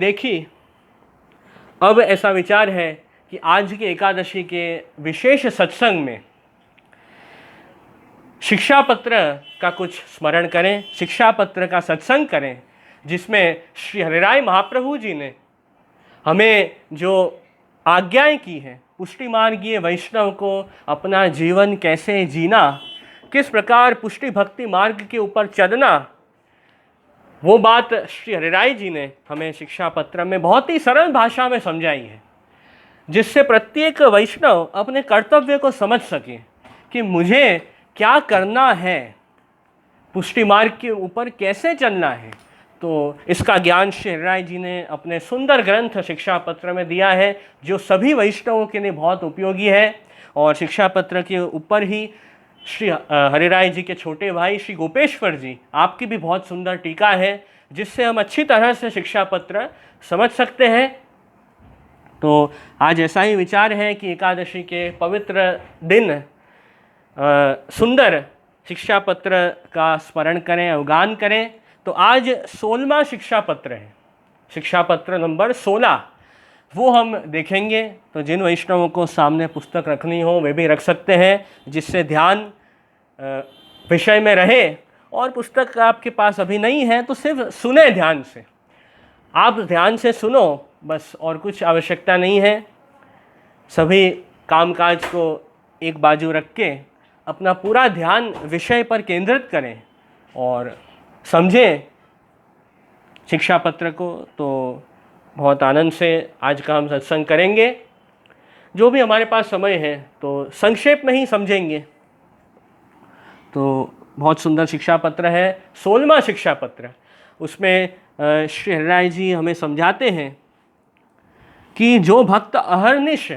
देखिए, अब ऐसा विचार है कि आज के एकादशी के विशेष सत्संग में शिक्षा पत्र का कुछ स्मरण करें, शिक्षा पत्र का सत्संग करें, जिसमें श्री हरिराय महाप्रभु जी ने हमें जो आज्ञाएं की हैं, पुष्टि मार्गीय वैष्णव को अपना जीवन कैसे जीना, किस प्रकार पुष्टि भक्ति मार्ग के ऊपर चलना, वो बात श्री हरिराय जी ने हमें शिक्षा पत्र में बहुत ही सरल भाषा में समझाई है, जिससे प्रत्येक वैष्णव अपने कर्तव्य को समझ सके कि मुझे क्या करना है, पुष्टि मार्ग के ऊपर कैसे चलना है। तो इसका ज्ञान श्री हरिराय जी ने अपने सुंदर ग्रंथ शिक्षा पत्र में दिया है, जो सभी वैष्णवों के लिए बहुत उपयोगी है। और शिक्षा पत्र के ऊपर ही श्री हरिराय जी के छोटे भाई श्री गोपेश्वर जी, आपकी भी बहुत सुंदर टीका है, जिससे हम अच्छी तरह से शिक्षा पत्र समझ सकते हैं। तो आज ऐसा ही विचार है कि एकादशी के पवित्र दिन सुंदर शिक्षा पत्र का स्मरण करें, अवगान करें। तो आज 16वां शिक्षा पत्र है, शिक्षा पत्र नंबर 16, वो हम देखेंगे। तो जिन वैष्णवों को सामने पुस्तक रखनी हो वे भी रख सकते हैं, जिससे ध्यान विषय में रहे। और पुस्तक आपके पास अभी नहीं है तो सिर्फ सुने ध्यान से, आप ध्यान से सुनो बस, और कुछ आवश्यकता नहीं है। सभी कामकाज को एक बाजू रख के अपना पूरा ध्यान विषय पर केंद्रित करें और समझें शिक्षा पत्र को। तो बहुत आनंद से आज का हम सत्संग करेंगे। जो भी हमारे पास समय है तो संक्षेप में ही समझेंगे। तो बहुत सुंदर शिक्षा पत्र है, 16वां शिक्षा पत्र। उसमें श्री हरिराय जी हमें समझाते हैं कि जो भक्त अहर्निश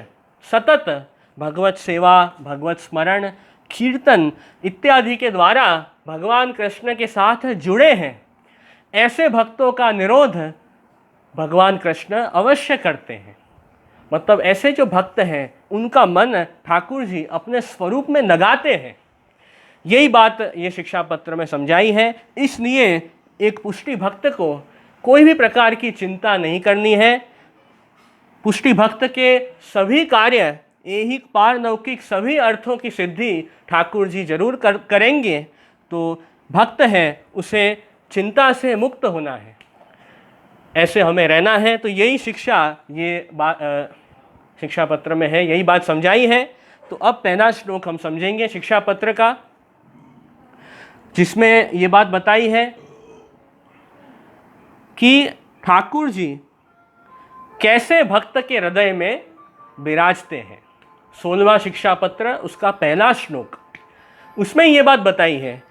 सतत भगवत सेवा, भगवत स्मरण, कीर्तन इत्यादि के द्वारा भगवान कृष्ण के साथ जुड़े हैं, ऐसे भक्तों का निरोध भगवान कृष्ण अवश्य करते हैं। मतलब ऐसे जो भक्त हैं उनका मन ठाकुर जी अपने स्वरूप में लगाते हैं। यही बात ये शिक्षा पत्र में समझाई है। इसलिए एक पुष्टि भक्त को कोई भी प्रकार की चिंता नहीं करनी है। पुष्टि भक्त के सभी कार्य, ऐहिक पारलौकिक सभी अर्थों की सिद्धि ठाकुर जी जरूर करेंगे। तो भक्त है उसे चिंता से मुक्त होना है, ऐसे हमें रहना है। तो यही शिक्षा ये शिक्षा पत्र में है, यही बात समझाई है। तो अब पहला श्लोक हम समझेंगे शिक्षा पत्र का, जिसमें ये बात बताई है कि ठाकुर जी कैसे भक्त के हृदय में विराजते हैं। 16वां शिक्षा पत्र, उसका पहला श्लोक, उसमें ये बात बताई है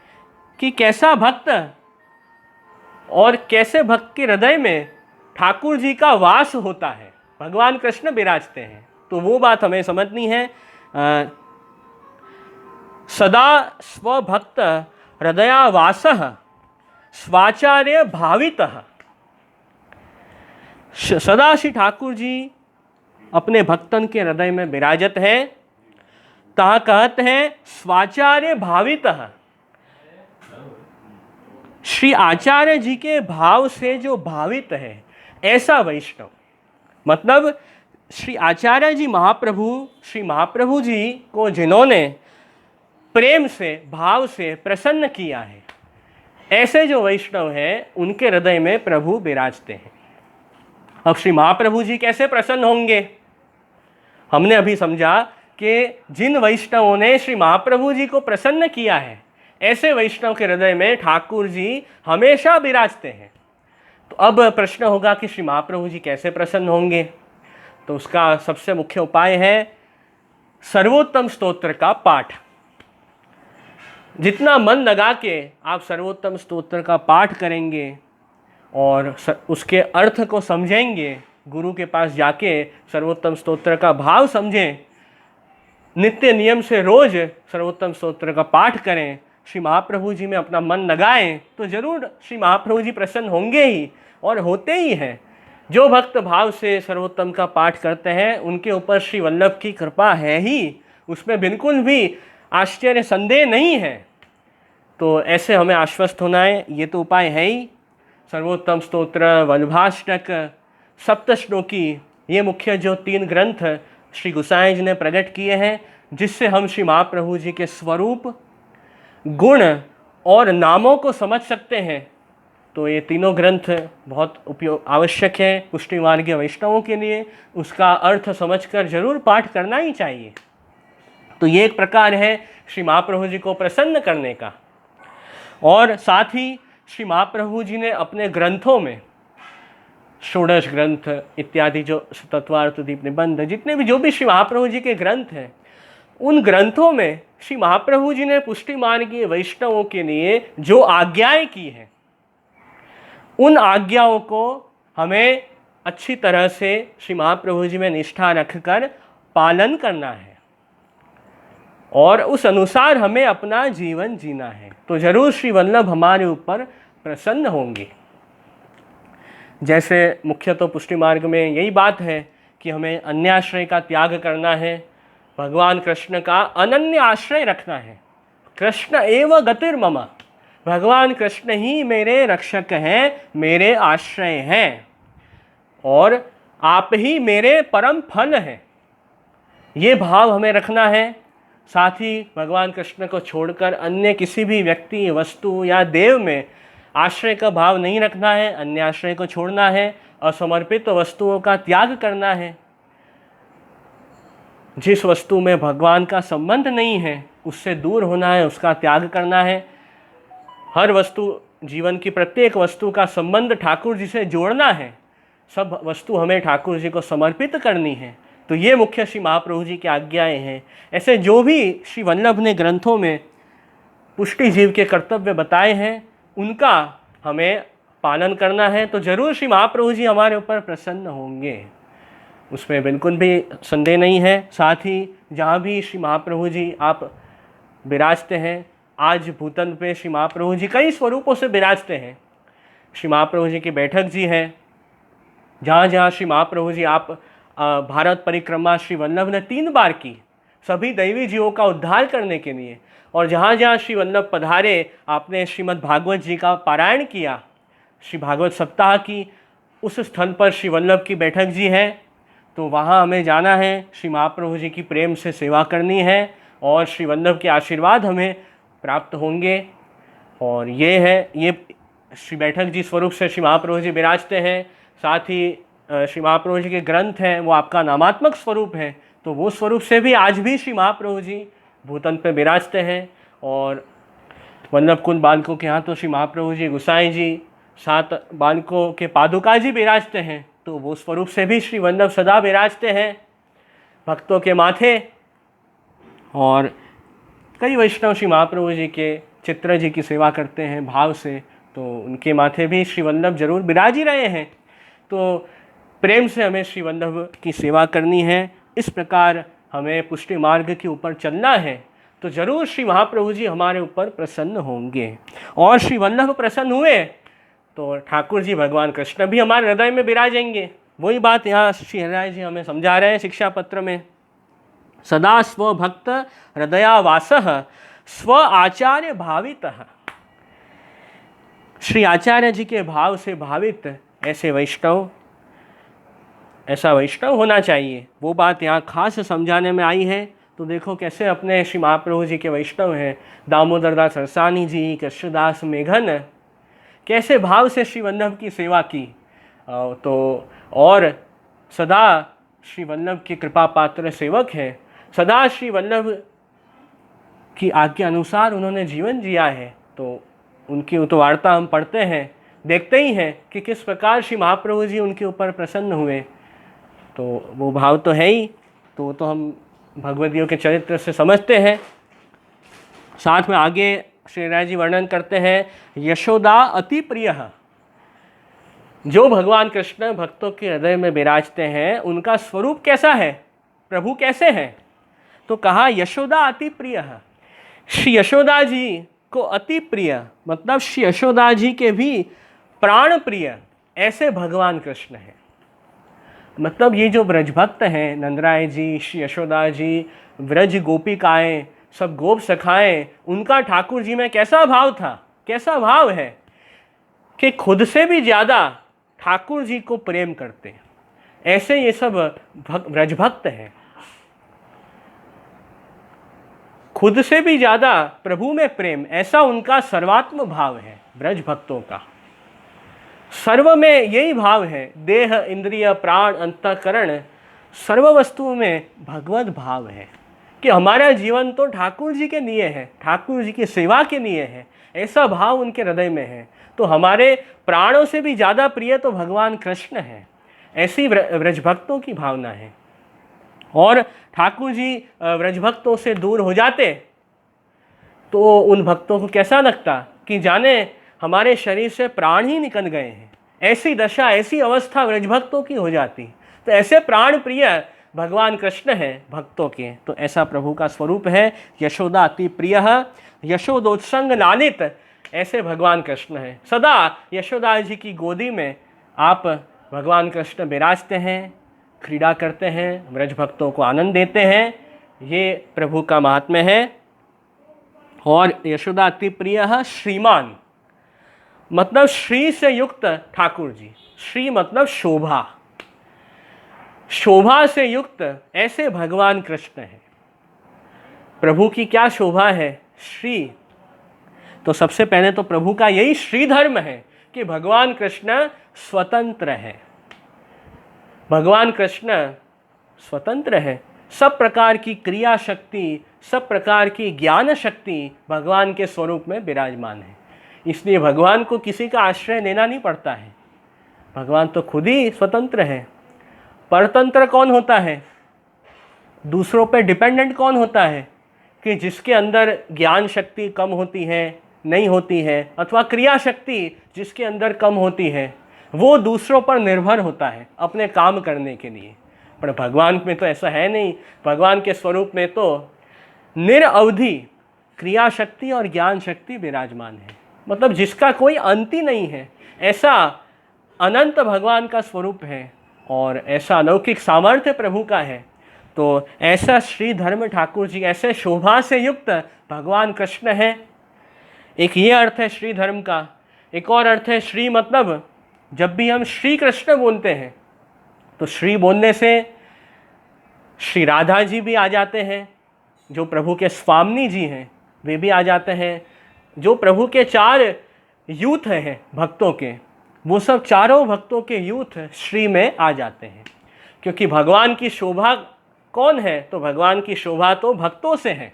कि कैसा भक्त और कैसे भक्त के हृदय में ठाकुर जी का वास होता है, भगवान कृष्ण विराजते हैं। तो वो बात हमें समझनी है। सदा स्वभक्त हृदयावासः स्वाचार्य भावितः। सदा श्री ठाकुर जी अपने भक्तन के हृदय में विराजत हैं। तहाँ कहते हैं स्वाचार्य भावितः, श्री आचार्य जी के भाव से जो भावित है ऐसा वैष्णव। मतलब श्री आचार्य जी महाप्रभु, श्री महाप्रभु जी को जिन्होंने प्रेम से, भाव से प्रसन्न किया है, ऐसे जो वैष्णव हैं उनके हृदय में प्रभु विराजते हैं। अब श्री महाप्रभु जी कैसे प्रसन्न होंगे? हमने अभी समझा कि जिन वैष्णवों ने श्री महाप्रभु जी को प्रसन्न किया है, ऐसे वैष्णव के हृदय में ठाकुर जी हमेशा विराजते हैं। तो अब प्रश्न होगा कि श्री महाप्रभु जी कैसे प्रसन्न होंगे? तो उसका सबसे मुख्य उपाय है सर्वोत्तम स्तोत्र का पाठ। जितना मन लगा के आप सर्वोत्तम स्तोत्र का पाठ करेंगे और उसके अर्थ को समझेंगे, गुरु के पास जाके सर्वोत्तम स्तोत्र का भाव समझें, नित्य नियम से रोज सर्वोत्तम स्तोत्र का पाठ करें, श्री महाप्रभु जी में अपना मन लगाएं, तो जरूर श्री महाप्रभु जी प्रसन्न होंगे ही और होते ही हैं। जो भक्त भाव से सर्वोत्तम का पाठ करते हैं उनके ऊपर श्री वल्लभ की कृपा है ही, उसमें बिल्कुल भी आश्चर्य संदेह नहीं है। तो ऐसे हमें आश्वस्त होना है, ये तो उपाय है ही। सर्वोत्तम स्तोत्र, वल्लभाष्टक, सप्तश्लोकी, ये मुख्य जो 3 ग्रंथ श्री गोसाई जी ने प्रकट किए हैं, जिससे हम श्री महाप्रभु जी के स्वरूप, गुण और नामों को समझ सकते हैं। तो ये तीनों ग्रंथ बहुत उपयोग आवश्यक है पुष्टि मार्गीय वैष्णवों के लिए। उसका अर्थ समझकर जरूर पाठ करना ही चाहिए। तो ये एक प्रकार है श्री महाप्रभु जी को प्रसन्न करने का। और साथ ही श्री महाप्रभु जी ने अपने ग्रंथों में, षोडश ग्रंथ इत्यादि जो तत्वार्थ दीप निबंध, जितने भी जो भी श्री महाप्रभु जी के ग्रंथ हैं, उन ग्रंथों में श्री महाप्रभु जी ने पुष्टि मार्गीय वैष्णवों के लिए जो आज्ञाएं की हैं, उन आज्ञाओं को हमें अच्छी तरह से श्री महाप्रभु जी में निष्ठा रखकर पालन करना है और उस अनुसार हमें अपना जीवन जीना है। तो जरूर श्री वल्लभ हमारे ऊपर प्रसन्न होंगे। जैसे मुख्य तो पुष्टि मार्ग में यही बात है कि हमें अन्याश्रय का त्याग करना है, भगवान कृष्ण का अनन्य आश्रय रखना है। कृष्ण एव गतिर्मम, भगवान कृष्ण ही मेरे रक्षक हैं, मेरे आश्रय हैं और आप ही मेरे परम फल हैं। ये भाव हमें रखना है। साथ ही भगवान कृष्ण को छोड़कर अन्य किसी भी व्यक्ति, वस्तु या देव में आश्रय का भाव नहीं रखना है, अन्य आश्रय को छोड़ना है, असमर्पित वस्तुओं का त्याग करना है। जिस वस्तु में भगवान का संबंध नहीं है उससे दूर होना है, उसका त्याग करना है। हर वस्तु, जीवन की प्रत्येक वस्तु का संबंध ठाकुर जी से जोड़ना है। सब वस्तु हमें ठाकुर जी को समर्पित करनी है। तो ये मुख्य श्री महाप्रभु जी की आज्ञाएं हैं। ऐसे जो भी श्री वल्लभ ने ग्रंथों में पुष्टि जीव के कर्तव्य बताए हैं, उनका हमें पालन करना है। तो जरूर श्री महाप्रभु जी हमारे ऊपर प्रसन्न होंगे, उसमें बिल्कुल भी संदेह नहीं है। साथ ही जहाँ भी श्री महाप्रभु जी आप विराजते हैं, आज भूतल पे श्री महाप्रभु जी कई स्वरूपों से विराजते हैं। श्री महाप्रभु जी की बैठक जी है, जहाँ जहाँ श्री महाप्रभु जी आप भारत परिक्रमा श्री वल्लभ ने 3 बार की, सभी दैवी जीवों का उद्धार करने के लिए। और जहाँ जहाँ श्री वल्लभ पधारे, आपने श्रीमद् भागवत जी का पारायण किया, श्री भागवत सप्ताह की, उस स्थल पर श्री वल्लभ की बैठक जी है। तो वहाँ हमें जाना है, श्री महाप्रभु जी की प्रेम से सेवा करनी है और श्री वल्लभ के आशीर्वाद हमें प्राप्त होंगे। और ये है, ये श्री बैठक जी स्वरूप से श्री महाप्रभु जी विराजते हैं। साथ ही श्री महाप्रभु जी के ग्रंथ हैं, वो आपका नामात्मक स्वरूप है। तो वो स्वरूप से भी आज भी श्री महाप्रभु जी भूतन पे विराजते हैं। और वल्लभ कुल बालकों के यहाँ तो श्री महाप्रभु जी, गोसाई जी, 7 बालकों के पादुका जी विराजते हैं। तो वो स्वरूप से भी श्री वल्लभ सदा विराजते हैं भक्तों के माथे। और कई वैष्णव श्री महाप्रभु जी के चित्र जी की सेवा करते हैं भाव से, तो उनके माथे भी श्री वल्लभ जरूर विराज ही रहे हैं। तो प्रेम से हमें श्री वल्लभ की सेवा करनी है। इस प्रकार हमें पुष्टि मार्ग के ऊपर चलना है। तो जरूर श्री महाप्रभु जी हमारे ऊपर प्रसन्न होंगे। और श्री वल्लभ प्रसन्न हुए तो ठाकुर जी भगवान कृष्ण भी हमारे हृदय में विराजेंगे। वही बात यहाँ श्री हरिराय जी हमें समझा रहे हैं शिक्षा पत्र में। सदा स्वभक्त हृदयावासः स्व आचार्य भावितः। श्री आचार्य जी के भाव से भावित ऐसा वैष्णव होना चाहिए। वो बात यहाँ खास समझाने में आई है। तो देखो कैसे अपने श्री महाप्रभु जी के वैष्णव हैं, दामोदर दास सरसानी जी, कृष्णदास मेघन, कैसे भाव से श्री वल्लभ की सेवा की। तो और सदा श्री वल्लभ के कृपा पात्र सेवक हैं। सदा श्री वल्लभ की आज्ञा अनुसार उन्होंने जीवन जिया है। तो उनकी तो वार्ता हम पढ़ते हैं, देखते ही हैं कि किस प्रकार श्री महाप्रभु जी उनके ऊपर प्रसन्न हुए। तो वो भाव तो है ही, तो हम भगवदियों के चरित्र से समझते हैं। साथ में आगे श्री राय जी वर्णन करते हैं, यशोदा अति प्रिय। जो भगवान कृष्ण भक्तों के हृदय में विराजते हैं, उनका स्वरूप कैसा है, प्रभु कैसे हैं। तो कहा यशोदा अति प्रिय। श्री यशोदा जी को अति प्रिय मतलब श्री यशोदा जी के भी प्राण प्रिय ऐसे भगवान कृष्ण हैं। मतलब ये जो ब्रजभक्त हैं, नंदराय जी, श्री यशोदा जी, व्रज गोपिकाएं, सब गोप सखाएं, उनका ठाकुर जी में कैसा भाव था, कैसा भाव है कि खुद से भी ज़्यादा ठाकुर जी को प्रेम करते हैं। ऐसे ये सब ब्रज भक्त हैं। खुद से भी ज़्यादा प्रभु में प्रेम, ऐसा उनका सर्वात्म भाव है। ब्रज भक्तों का सर्व में यही भाव है, देह इंद्रिय प्राण अंतःकरण सर्व वस्तुओं में भगवत भाव है कि हमारा जीवन तो ठाकुर जी के लिए है, ठाकुर जी की सेवा के लिए है। ऐसा भाव उनके हृदय में है। तो हमारे प्राणों से भी ज़्यादा प्रिय तो भगवान कृष्ण है। ऐसी व्रज भक्तों की भावना है। और ठाकुर जी व्रज भक्तों से दूर हो जाते तो उन भक्तों को कैसा लगता कि जाने हमारे शरीर से प्राण ही निकल गए हैं। ऐसी दशा, ऐसी अवस्था व्रज भक्तों की हो जाती। तो ऐसे प्राण प्रिय भगवान कृष्ण है भक्तों के। तो ऐसा प्रभु का स्वरूप है। यशोदा अति प्रिय, यशोदोत्संग लालित, ऐसे भगवान कृष्ण है। सदा यशोदा जी की गोदी में आप भगवान कृष्ण विराजते हैं, क्रीड़ा करते हैं, व्रज भक्तों को आनंद देते हैं। ये प्रभु का महात्म्य है। और यशोदा अति प्रिय श्रीमान, मतलब श्री से युक्त ठाकुर जी। श्री मतलब शोभा, शोभा से युक्त ऐसे भगवान कृष्ण है। प्रभु की क्या शोभा है? श्री। तो सबसे पहले तो प्रभु का यही श्री धर्म है कि भगवान कृष्ण स्वतंत्र है। भगवान कृष्ण स्वतंत्र है। सब प्रकार की क्रिया शक्ति, सब प्रकार की ज्ञान शक्ति भगवान के स्वरूप में विराजमान है। इसलिए भगवान को किसी का आश्रय लेना नहीं पड़ता है। भगवान तो खुद ही स्वतंत्र है। परतंत्र कौन होता है? दूसरों पे डिपेंडेंट कौन होता है? कि जिसके अंदर ज्ञान शक्ति कम होती है, नहीं होती है, अथवा क्रिया शक्ति जिसके अंदर कम होती है, वो दूसरों पर निर्भर होता है अपने काम करने के लिए। पर भगवान में तो ऐसा है नहीं। भगवान के स्वरूप में तो निरअवधि क्रिया शक्ति और ज्ञान शक्ति विराजमान है। मतलब जिसका कोई अंत ही नहीं है, ऐसा अनंत भगवान का स्वरूप है और ऐसा अलौकिक सामर्थ्य प्रभु का है। तो ऐसा श्री धर्म ठाकुर जी, ऐसे शोभा से युक्त भगवान कृष्ण है। एक ये अर्थ है श्री धर्म का। एक और अर्थ है श्री मतलब जब भी हम श्री कृष्ण बोलते हैं तो श्री बोलने से श्री राधा जी भी आ जाते हैं, जो प्रभु के स्वामी जी हैं वे भी आ जाते हैं। जो प्रभु के 4 यूथ हैं भक्तों के, वो सब चारों भक्तों के यूथ श्री में आ जाते हैं। क्योंकि भगवान की शोभा कौन है? तो भगवान की शोभा तो भक्तों से है।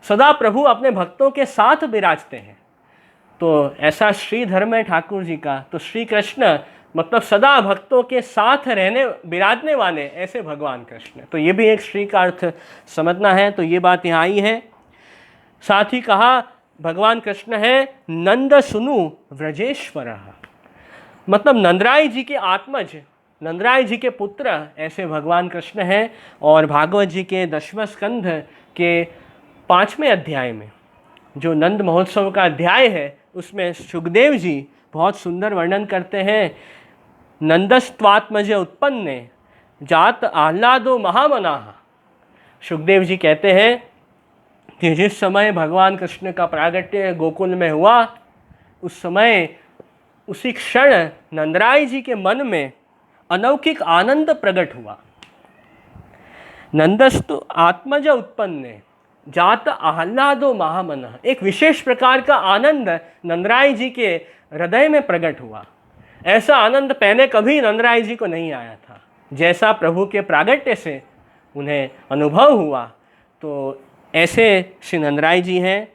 सदा प्रभु अपने भक्तों के साथ विराजते हैं। तो ऐसा श्री धर्म है ठाकुर जी का। तो श्री कृष्ण मतलब सदा भक्तों के साथ रहने विराजने वाले ऐसे भगवान कृष्ण। तो ये भी एक श्री का अर्थ समझना है। तो ये बात यहाँ आई है। साथ ही कहा भगवान कृष्ण है नंद सुनु व्रजेश्वर, मतलब नंदराय जी के आत्मज, नंदराय जी के पुत्र ऐसे भगवान कृष्ण हैं। और भागवत जी के 10वें स्कंध के 5वें अध्याय में जो नंद महोत्सव का अध्याय है, उसमें सुखदेव जी बहुत सुंदर वर्णन करते हैं। नंदस्त्वात्मज उत्पन्ने जात आह्लादो महामनाः। सुखदेव जी कहते हैं कि जिस समय भगवान कृष्ण का प्रागट्य गोकुल में हुआ, उस समय उसी क्षण नंदराय जी के मन में अलौकिक आनंद प्रकट हुआ। नंदस्तु आत्मज उत्पन्ने जात आह्लादो महामनः, एक विशेष प्रकार का आनंद नंदराय जी के हृदय में प्रकट हुआ। ऐसा आनंद पहले कभी नंदराय जी को नहीं आया था, जैसा प्रभु के प्रागट्य से उन्हें अनुभव हुआ। तो ऐसे श्री नंदराय जी हैं,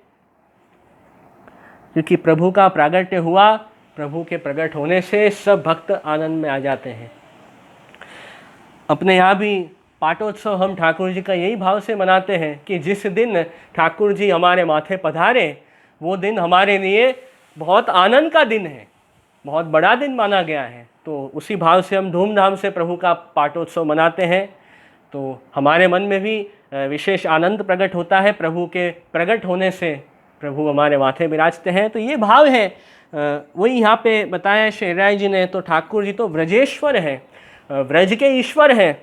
क्योंकि प्रभु का प्रागट्य हुआ, प्रभु के प्रकट होने से सब भक्त आनंद में आ जाते हैं। अपने यहाँ भी पाटोत्सव हम ठाकुर जी का यही भाव से मनाते हैं कि जिस दिन ठाकुर जी हमारे माथे पधारे, वो दिन हमारे लिए बहुत आनंद का दिन है, बहुत बड़ा दिन माना गया है। तो उसी भाव से हम धूमधाम से प्रभु का पाटोत्सव मनाते हैं। तो हमारे मन में भी विशेष आनंद प्रकट होता है। प्रभु के प्रकट होने से प्रभु हमारे माथे विराजते हैं। तो ये भाव है, वही यहाँ पे बताया श्री राय जी ने। तो ठाकुर जी तो व्रजेश्वर हैं, व्रज के ईश्वर हैं,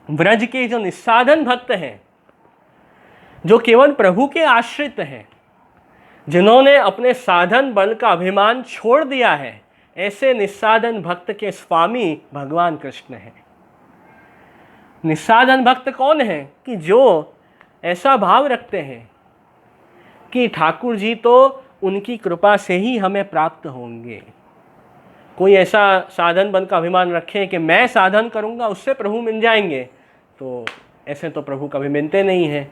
व्रज के जो निस्साधन भक्त हैं, जो केवल प्रभु के आश्रित हैं, जिन्होंने अपने साधन बल का अभिमान छोड़ दिया है ऐसे निस्साधन भक्त के स्वामी भगवान कृष्ण हैं। निस्साधन भक्त कौन है? कि जो ऐसा भाव रखते हैं कि ठाकुर जी तो उनकी कृपा से ही हमें प्राप्त होंगे। कोई ऐसा साधन बन का अभिमान रखे कि मैं साधन करूंगा उससे प्रभु मिल जाएंगे, तो ऐसे तो प्रभु कभी मिलते नहीं हैं।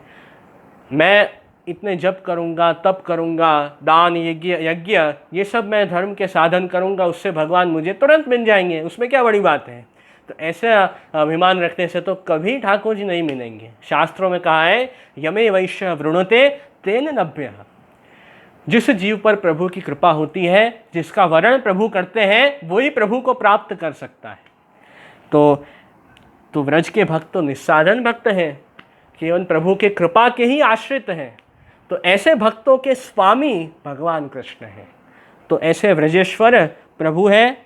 मैं इतने जप करूंगा, तप करूंगा, दान यज्ञ ये सब मैं धर्म के साधन करूंगा, उससे भगवान मुझे तुरंत मिल जाएंगे, उसमें क्या बड़ी बात है। तो ऐसे अभिमान रखने से तो कभी ठाकुर जी नहीं मिलेंगे। शास्त्रों में कहा है यमे वैश्य वृणुते तेन नभ्य। जिस जीव पर प्रभु की कृपा होती है, जिसका वर्ण प्रभु करते हैं, वही प्रभु को प्राप्त कर सकता है। तो व्रज के भक्त तो निस्साधन भक्त हैं, केवल प्रभु के कृपा के ही आश्रित हैं। तो ऐसे भक्तों के स्वामी भगवान कृष्ण हैं। तो ऐसे व्रजेश्वर प्रभु हैं।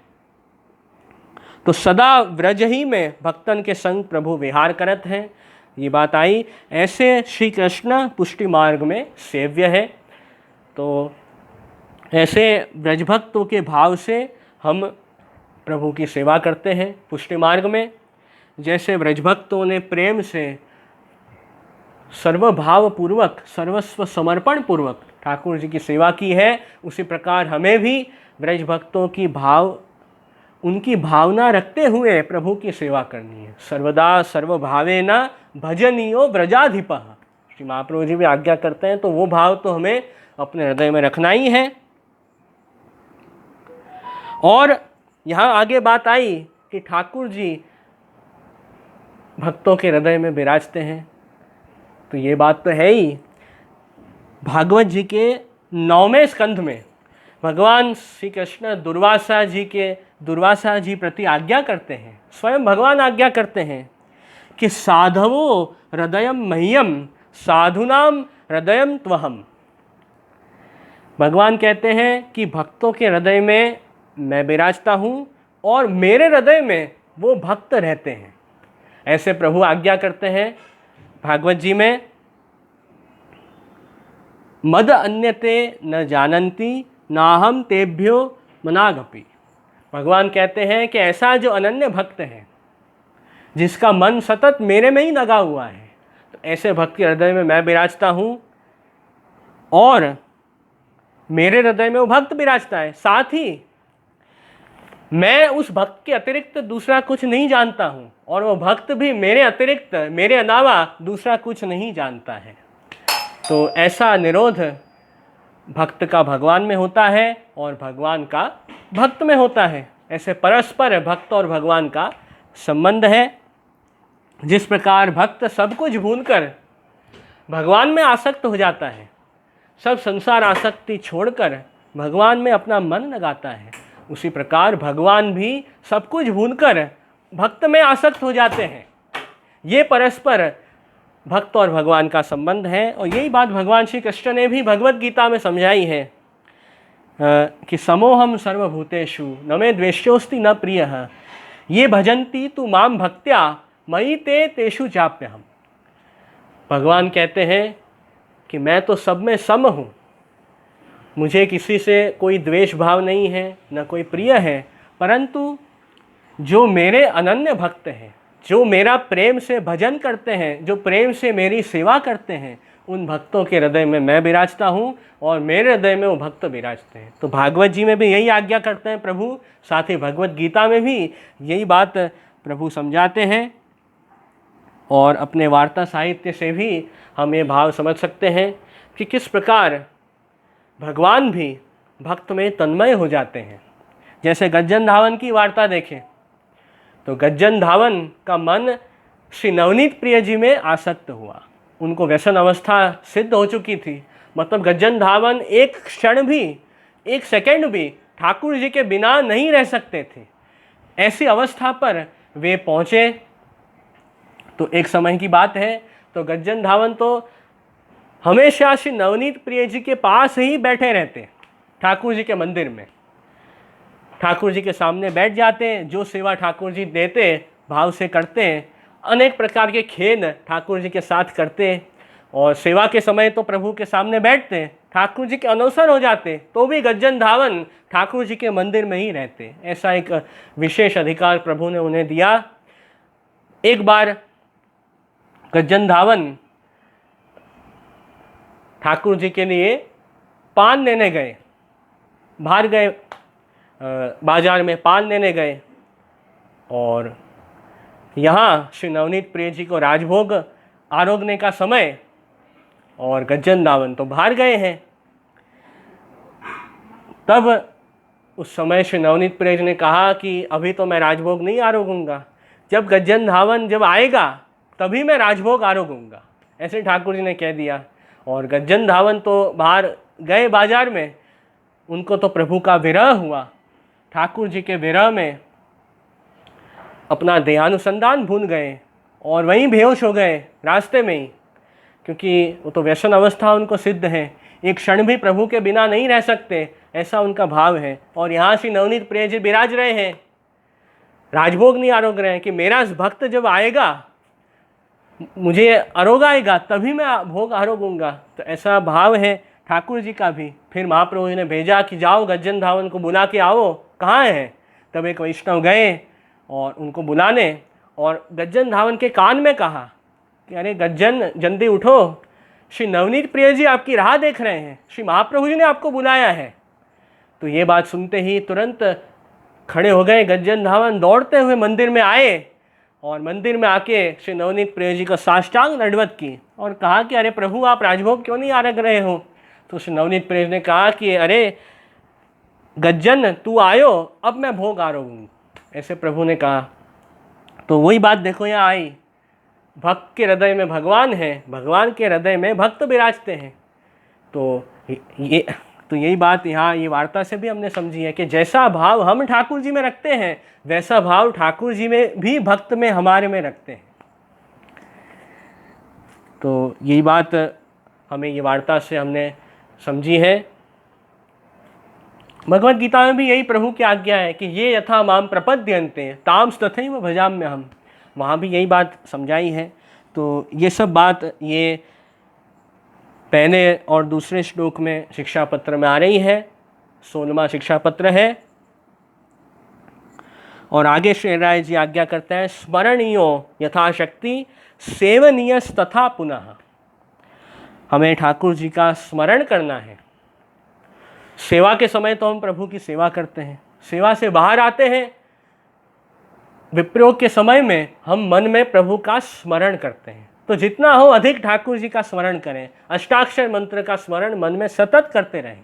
तो सदा व्रज ही में भक्तन के संग प्रभु विहार करत हैं, ये बात आई। ऐसे श्री कृष्ण पुष्टि मार्ग में सेव्य है। तो ऐसे ब्रजभक्तों के भाव से हम प्रभु की सेवा करते हैं पुष्टि मार्ग में। जैसे ब्रजभक्तों ने प्रेम से सर्वभाव पूर्वक, सर्वस्व समर्पण पूर्वक ठाकुर जी की सेवा की है, उसी प्रकार हमें भी ब्रजभक्तों की उनकी भावना रखते हुए प्रभु की सेवा करनी है। सर्वदा सर्वभावेन भजनीयो ब्रजाधिपः, श्री महाप्रभु जी भी आज्ञा करते हैं। तो वो भाव तो हमें अपने हृदय में रखना ही है। और यहाँ आगे बात आई कि ठाकुर जी भक्तों के हृदय में विराजते हैं। तो ये बात तो है ही। भागवत जी के 9वें स्कंध में भगवान श्री कृष्ण दुर्वासा जी प्रति आज्ञा करते हैं, स्वयं भगवान आज्ञा करते हैं कि साधवो हृदयम मह्यम साधुनाम हृदयम त्वहम। भगवान कहते हैं कि भक्तों के हृदय में मैं विराजता हूँ और मेरे हृदय में वो भक्त रहते हैं। ऐसे प्रभु आज्ञा करते हैं भागवत जी में, मद अन्यते न जानन्ति नाहम तेभ्यो मनागपि। भगवान कहते हैं कि ऐसा जो अनन्य भक्त है, जिसका मन सतत मेरे में ही लगा हुआ है, तो ऐसे भक्त के हृदय में मैं विराजता हूँ और मेरे हृदय में वो भक्त विराजता है। साथ ही मैं उस भक्त के अतिरिक्त दूसरा कुछ नहीं जानता हूँ और वो भक्त भी मेरे अतिरिक्त, मेरे अलावा दूसरा कुछ नहीं जानता है। तो ऐसा निरोध भक्त का भगवान में होता है और भगवान का भक्त में होता है। ऐसे परस्पर भक्त और भगवान का संबंध है। जिस प्रकार भक्त सब कुछ भूलकर भगवान में आसक्त हो जाता है, सब संसार आसक्ति छोड़कर भगवान में अपना मन लगाता है, उसी प्रकार भगवान भी सब कुछ भूलकर भक्त में आसक्त हो जाते हैं। ये परस्पर भक्त और भगवान का संबंध है। और यही बात भगवान श्री कृष्ण ने भी भगवत गीता में समझाई है कि समोहम सर्वभूतेषु न मे द्वेष्योस्ति न प्रियः ये भजन्ति तु माम भक्त्या मयि ते तेषु चाप्यहम्। भगवान कहते हैं कि मैं तो सब में सम हूँ, मुझे किसी से कोई द्वेष भाव नहीं है, न कोई प्रिय है, परंतु जो मेरे अनन्य भक्त हैं, जो मेरा प्रेम से भजन करते हैं, जो प्रेम से मेरी सेवा करते हैं, उन भक्तों के हृदय में मैं विराजता हूँ और मेरे हृदय में वो भक्त विराजते हैं। तो भागवत जी में भी यही आज्ञा करते हैं प्रभु, साथ ही भगवत गीता में भी यही बात प्रभु समझाते हैं। और अपने वार्ता साहित्य से भी हम ये भाव समझ सकते हैं कि किस प्रकार भगवान भी भक्त में तन्मय हो जाते हैं। जैसे गज्जन धावन की वार्ता देखें तो गज्जन धावन का मन श्री नवनीत प्रिय जी में आसक्त हुआ। उनको व्यसन अवस्था सिद्ध हो चुकी थी, मतलब गज्जन धावन एक क्षण भी, एक सेकंड भी ठाकुर जी के बिना नहीं रह सकते थे। ऐसी अवस्था पर वे पहुँचे। तो एक समय की बात है, तो गज्जन धावन तो हमेशा श्री नवनीत प्रिय जी के पास ही बैठे रहते, ठाकुर जी के मंदिर में ठाकुर जी के सामने बैठ जाते, जो सेवा ठाकुर जी देते भाव से करते, अनेक प्रकार के खेल ठाकुर जी के साथ करते और सेवा के समय तो प्रभु के सामने बैठते, ठाकुर जी के अनवसर हो जाते तो भी गज्जन धावन ठाकुर जी के मंदिर में ही रहते। ऐसा एक विशेष अधिकार प्रभु ने उन्हें दिया। एक बार गज्जन धावन ठाकुर जी के लिए पान लेने गए, बाहर गए, बाजार में पान लेने गए, और यहाँ श्री नवनीत प्रिय जी को राजभोग आरोगने का समय, और गज्जन धावन तो बाहर गए हैं। तब उस समय श्री नवनीत प्रिय जी ने कहा कि अभी तो मैं राजभोग नहीं आरोगूंगा, जब गज्जन धावन जब आएगा तभी मैं राजभोग आरोगूंगा, ऐसे ठाकुर जी ने कह दिया। और गज्जन धावन तो बाहर गए बाजार में, उनको तो प्रभु का विरह हुआ, ठाकुर जी के विरह में अपना देहानुसंधान भूल गए और वहीं बेहोश हो गए रास्ते में ही, क्योंकि वो तो व्यसन अवस्था उनको सिद्ध है, एक क्षण भी प्रभु के बिना नहीं रह सकते, ऐसा उनका भाव है। और यहाँ श्री नवनीत प्रिय जी विराज रहे हैं, राजभोग नहीं आरोग रहे हैं कि मेरा भक्त जब आएगा, मुझे आरोग आएगा तभी मैं भोग आरोगूंगा। तो ऐसा भाव है ठाकुर जी का भी। फिर महाप्रभु जी ने भेजा कि जाओ गज्जन धावन को बुला के आओ, कहाँ हैं। तब एक वैष्णव गए और उनको बुलाने, और गज्जन धावन के कान में कहा कि अरे गज्जन जल्दी उठो, श्री नवनीत प्रिय जी आपकी राह देख रहे हैं, श्री महाप्रभु जी ने आपको बुलाया है। तो ये बात सुनते ही तुरंत खड़े हो गए गज्जन धावन, दौड़ते हुए मंदिर में आए, और मंदिर में आके श्री नवनीत प्रिय जी को साष्टांग दंडवत की और कहा कि अरे प्रभु आप राजभोग क्यों नहीं आरग रहे हो। तो श्री नवनीत प्रिय जी ने कहा कि अरे गज्जन तू आयो, अब मैं भोग आरोगूंगा, ऐसे प्रभु ने कहा। तो वही बात देखो यहाँ आई, भक्त के हृदय में भगवान है, भगवान के हृदय में भक्त विराजते हैं। तो यही बात यहाँ ये वार्ता से भी हमने समझी है कि जैसा भाव हम ठाकुर जी में रखते हैं वैसा भाव ठाकुर जी में भी भक्त में हमारे में रखते हैं। तो यही बात हमें ये वार्ता से हमने समझी है। भगवद गीता में भी यही प्रभु की आज्ञा है कि ये यथा माम प्रपद्यन्ते तांस तथैव भजाम्य हम, वहाँ भी यही बात समझाई है। तो ये सब बात ये पहले और दूसरे श्लोक में शिक्षा पत्र में आ रही है, 16वां शिक्षा पत्र है। और आगे श्री राय जी आज्ञा करते हैं, स्मरणीयो यथाशक्ति सेवनीय तथा पुनः, हमें ठाकुर जी का स्मरण करना है। सेवा के समय तो हम प्रभु की सेवा करते हैं, सेवा से बाहर आते हैं, विप्रयोग के समय में हम मन में प्रभु का स्मरण करते हैं। तो जितना हो अधिक ठाकुर जी का स्मरण करें, अष्टाक्षर मंत्र का स्मरण मन में सतत करते रहें।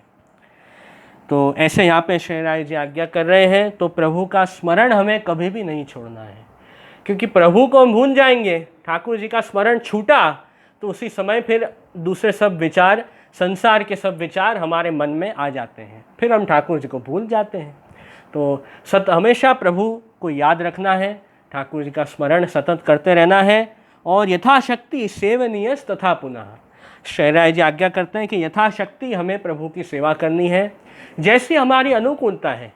तो ऐसे यहाँ पे श्री राय जी आज्ञा कर रहे हैं। तो प्रभु का स्मरण हमें कभी भी नहीं छोड़ना है, क्योंकि प्रभु को हम भूल जाएंगे, ठाकुर जी का स्मरण छूटा तो उसी समय फिर दूसरे सब विचार, संसार के सब विचार हमारे मन में आ जाते हैं, फिर हम ठाकुर जी को भूल जाते हैं। तो हमेशा प्रभु को याद रखना है, ठाकुर जी का स्मरण सतत करते रहना है। और यथाशक्ति सेवनीय तथा पुनः, श्री राय जी आज्ञा करते हैं कि यथाशक्ति हमें प्रभु की सेवा करनी है, जैसी हमारी अनुकूलता है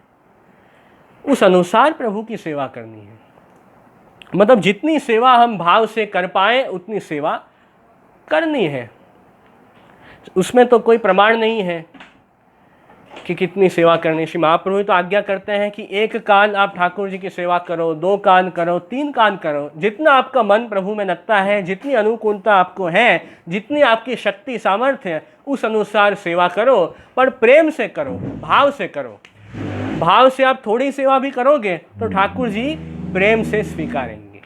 उस अनुसार प्रभु की सेवा करनी है। मतलब जितनी सेवा हम भाव से कर पाए उतनी सेवा करनी है, उसमें तो कोई प्रमाण नहीं है कि कितनी सेवा करनी। श्री महाप्रभु तो आज्ञा करते हैं कि एक कान आप ठाकुर जी की सेवा करो, 2 कान करो, 3 कान करो, जितना आपका मन प्रभु में लगता है, जितनी अनुकूलता आपको है, जितनी आपकी शक्ति सामर्थ्य है, उस अनुसार सेवा करो, पर प्रेम से करो, भाव से करो। भाव से आप थोड़ी सेवा भी करोगे तो ठाकुर जी प्रेम से स्वीकारेंगे।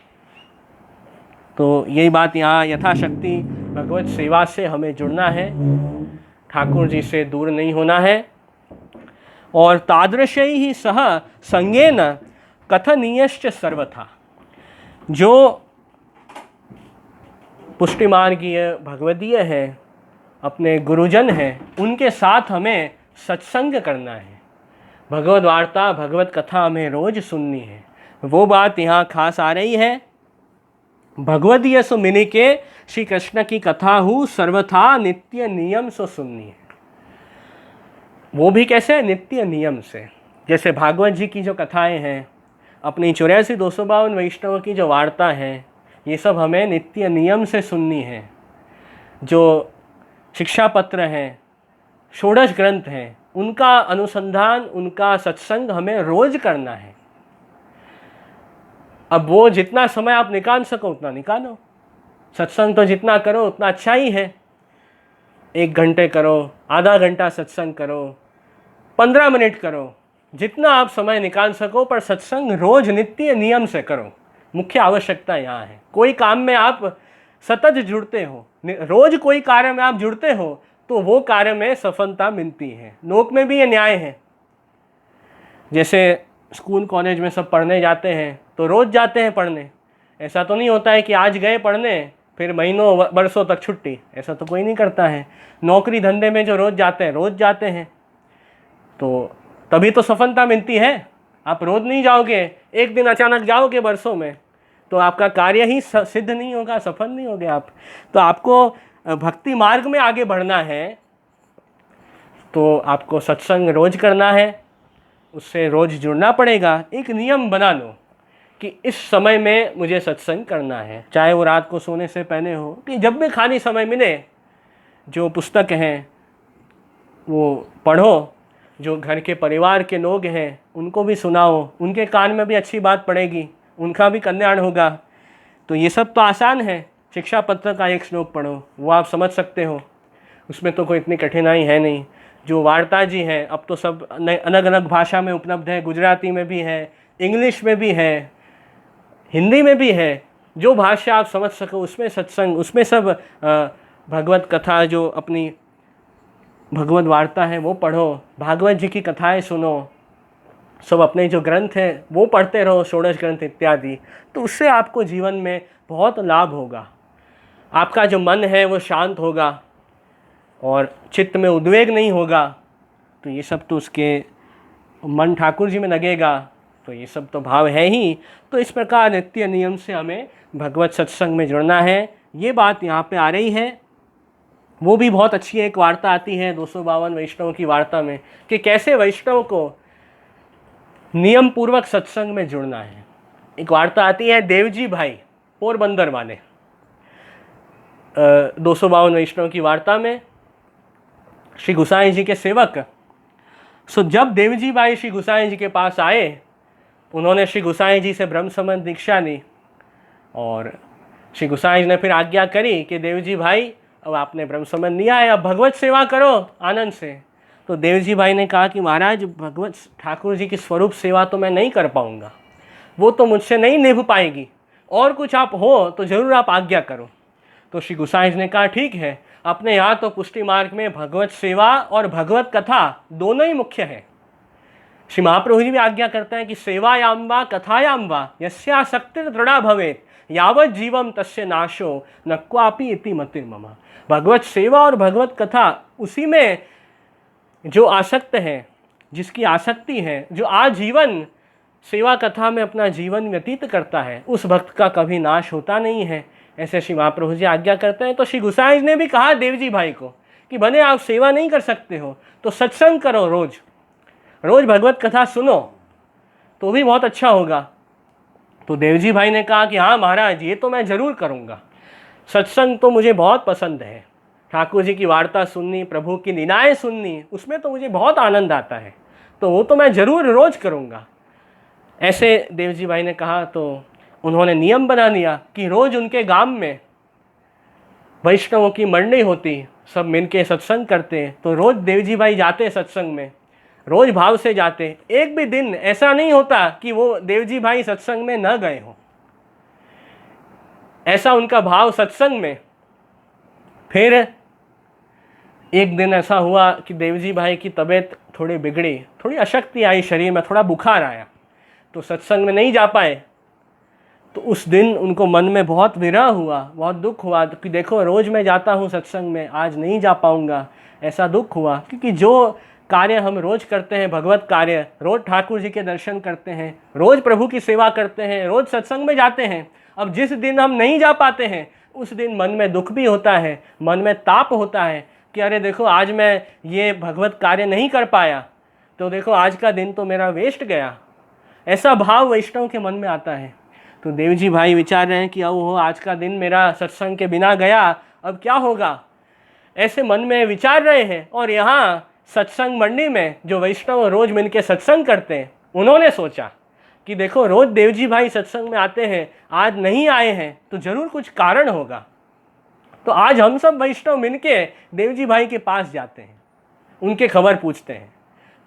तो यही बात यहाँ यथाशक्ति भगवत सेवा से हमें जुड़ना है, ठाकुर जी से दूर नहीं होना है। और तादृशै ही सह संगेन कथनीयश्च सर्वथा, जो पुष्टिमार्गीय भगवदीय है, अपने गुरुजन हैं, उनके साथ हमें सत्संग करना है, भगवद वार्ता भगवत कथा हमें रोज सुननी है। वो बात यहाँ खास आ रही है, भगवदीय सो मिनी के श्री कृष्ण की कथा हूँ सर्वथा नित्य नियम सो सुननी है। वो भी कैसे? नित्य नियम से। जैसे भागवत जी की जो कथाएं हैं, अपनी 84-252 वैष्णव की जो वार्ता है, ये सब हमें नित्य नियम से सुननी है। जो शिक्षा पत्र हैं, षोडश ग्रंथ हैं, उनका अनुसंधान, उनका सत्संग हमें रोज करना है। अब वो जितना समय आप निकाल सको उतना निकालो। सत्संग तो जितना करो उतना अच्छा ही है। 1 घंटे करो, आधा घंटा सत्संग करो, 15 मिनट करो, जितना आप समय निकाल सको, पर सत्संग रोज नित्य नियम से करो। मुख्य आवश्यकता यहाँ है। कोई काम में आप सतत जुड़ते हो, रोज कोई कार्य में आप जुड़ते हो, तो वो कार्य में सफलता मिलती है। लोक में भी ये न्याय है। जैसे स्कूल कॉलेज में सब पढ़ने जाते हैं तो रोज जाते हैं पढ़ने। ऐसा तो नहीं होता है कि आज गए पढ़ने फिर महीनों बरसों तक छुट्टी, ऐसा तो कोई नहीं करता है। नौकरी धंधे में जो रोज जाते हैं, तो तभी तो सफलता मिलती है। आप रोज नहीं जाओगे, एक दिन अचानक जाओगे बरसों में, तो आपका कार्य ही सिद्ध नहीं होगा, सफल नहीं होगे आप। तो आपको भक्ति मार्ग में आगे बढ़ना है, तो आपको सत्संग रोज करना है, उससे रोज जुड़ना पड़ेगा। एक नियम बना लो कि इस समय में मुझे सत्संग करना है, चाहे वो रात को सोने से पहले हो, कि जब भी खाली समय मिले जो पुस्तक हैं वो पढ़ो, जो घर के परिवार के लोग हैं उनको भी सुनाओ, उनके कान में भी अच्छी बात पड़ेगी, उनका भी कल्याण होगा। तो ये सब तो आसान है। शिक्षा पत्र का 1 श्लोक पढ़ो, वो आप समझ सकते हो, उसमें तो कोई इतनी कठिनाई है नहीं। जो वार्ता जी हैं, अब तो सब अलग अलग भाषा में उपलब्ध है, गुजराती में भी है, इंग्लिश में भी है, हिंदी में भी है। जो भाषा आप समझ सको उसमें सत्संग, उसमें सब भगवत कथा, जो अपनी भगवत वार्ता है वो पढ़ो, भागवत जी की कथाएं सुनो, सब अपने जो ग्रंथ हैं वो पढ़ते रहो, षोडश ग्रंथ इत्यादि। तो उससे आपको जीवन में बहुत लाभ होगा। आपका जो मन है वो शांत होगा और चित्त में उद्वेग नहीं होगा। तो ये सब तो उसके मन ठाकुर जी में लगेगा, तो ये सब तो भाव है ही। तो इस प्रकार नित्य नियम से हमें भगवत सत्संग में जुड़ना है। ये बात यहाँ पे आ रही है। वो भी बहुत अच्छी एक वार्ता आती है 252 वैष्णव की वार्ता में, कि कैसे वैष्णव को नियम पूर्वक सत्संग में जुड़ना है। एक वार्ता आती है देवजी भाई पोरबंदर वाले, 252 वैष्णव की वार्ता में श्री गुसाई जी के सेवक। सो जब देवजी भाई श्री गुसाई जी के पास आए, उन्होंने श्री गुसाई जी से ब्रह्म संबंध दीक्षा ली, और श्री गुसाई जी ने फिर आज्ञा करी कि देवजी भाई अब आपने ब्रह्म संबंध लिया है, अब भगवत सेवा करो आनंद से। तो देवजी भाई ने कहा कि महाराज, भगवत ठाकुर जी की स्वरूप सेवा तो मैं नहीं कर पाऊँगा, वो तो मुझसे नहीं निभ पाएगी, और कुछ आप हो तो ज़रूर आप आज्ञा करो। तो श्री गुसाई जी ने कहा ठीक है, अपने यहाँ तो पुष्टि मार्ग में भगवत सेवा और भगवत कथा दोनों ही मुख्य है। श्री महाप्रभु जी भी आज्ञा करते हैं कि सेवायाम वा कथायाम वा यस्यासक्तिर् दृढ़ा भवेत् यावत् जीवम तस्य नाशो न क्वापि इति मतिर्मम। भगवत सेवा और भगवत कथा, उसी में जो आसक्त है, जिसकी आसक्ति है, जो आजीवन सेवा कथा में अपना जीवन व्यतीत करता है, उस भक्त का कभी नाश होता नहीं है। ऐसे श्री महाप्रभु जी आज्ञा करते हैं। तो श्री गुसाई ने भी कहा देवजी भाई को कि भले आप सेवा नहीं कर सकते हो तो सत्संग करो, रोज रोज भगवत कथा सुनो, तो भी बहुत अच्छा होगा। तो देवजी भाई ने कहा कि हाँ महाराज, ये तो मैं ज़रूर करूँगा, सत्संग तो मुझे बहुत पसंद है, ठाकुर जी की वार्ता सुननी, प्रभु की लीलाएं सुननी, उसमें तो मुझे बहुत आनंद आता है, तो वो तो मैं ज़रूर रोज करूँगा। ऐसे देवजी भाई ने कहा। तो उन्होंने नियम बना लिया कि रोज़ उनके गांव में वैष्णवों की मंडली होती, सब मिलके सत्संग करते। तो रोज़ देवजी भाई जाते सत्संग में, रोज़ भाव से जाते। एक भी दिन ऐसा नहीं होता कि वो देवजी भाई सत्संग में न गए हों, ऐसा उनका भाव सत्संग में। फिर एक दिन ऐसा हुआ कि देवजी भाई की तबीयत थोड़ी बिगड़ी, थोड़ी अशक्ति आई शरीर में, थोड़ा बुखार आया, तो सत्संग में नहीं जा पाए। तो उस दिन उनको मन में बहुत विरह हुआ, बहुत दुख हुआ कि देखो रोज़ मैं जाता हूँ सत्संग में, आज नहीं जा पाऊँगा। ऐसा दुख हुआ क्योंकि जो कार्य हम रोज़ करते हैं, भगवत कार्य, रोज़ ठाकुर जी के दर्शन करते हैं, रोज़ प्रभु की सेवा करते हैं, रोज़ सत्संग में जाते हैं, अब जिस दिन हम नहीं जा पाते हैं उस दिन मन में दुख भी होता है, मन में ताप होता है कि अरे देखो आज मैं ये भगवत कार्य नहीं कर पाया, तो देखो आज का दिन तो मेरा वेस्ट गया। ऐसा भाव वैष्णव के मन में आता है। तो देवजी भाई विचार रहे हैं कि अब वो आज का दिन मेरा सत्संग के बिना गया, अब क्या होगा। ऐसे मन में विचार रहे हैं। और यहाँ सत्संग मंडली में जो वैष्णव रोज मिलके सत्संग करते हैं, उन्होंने सोचा कि देखो रोज देवजी भाई सत्संग में आते हैं, आज नहीं आए हैं तो जरूर कुछ कारण होगा। तो आज हम सब वैष्णव मिलके देवजी भाई के पास जाते हैं, उनके खबर पूछते हैं।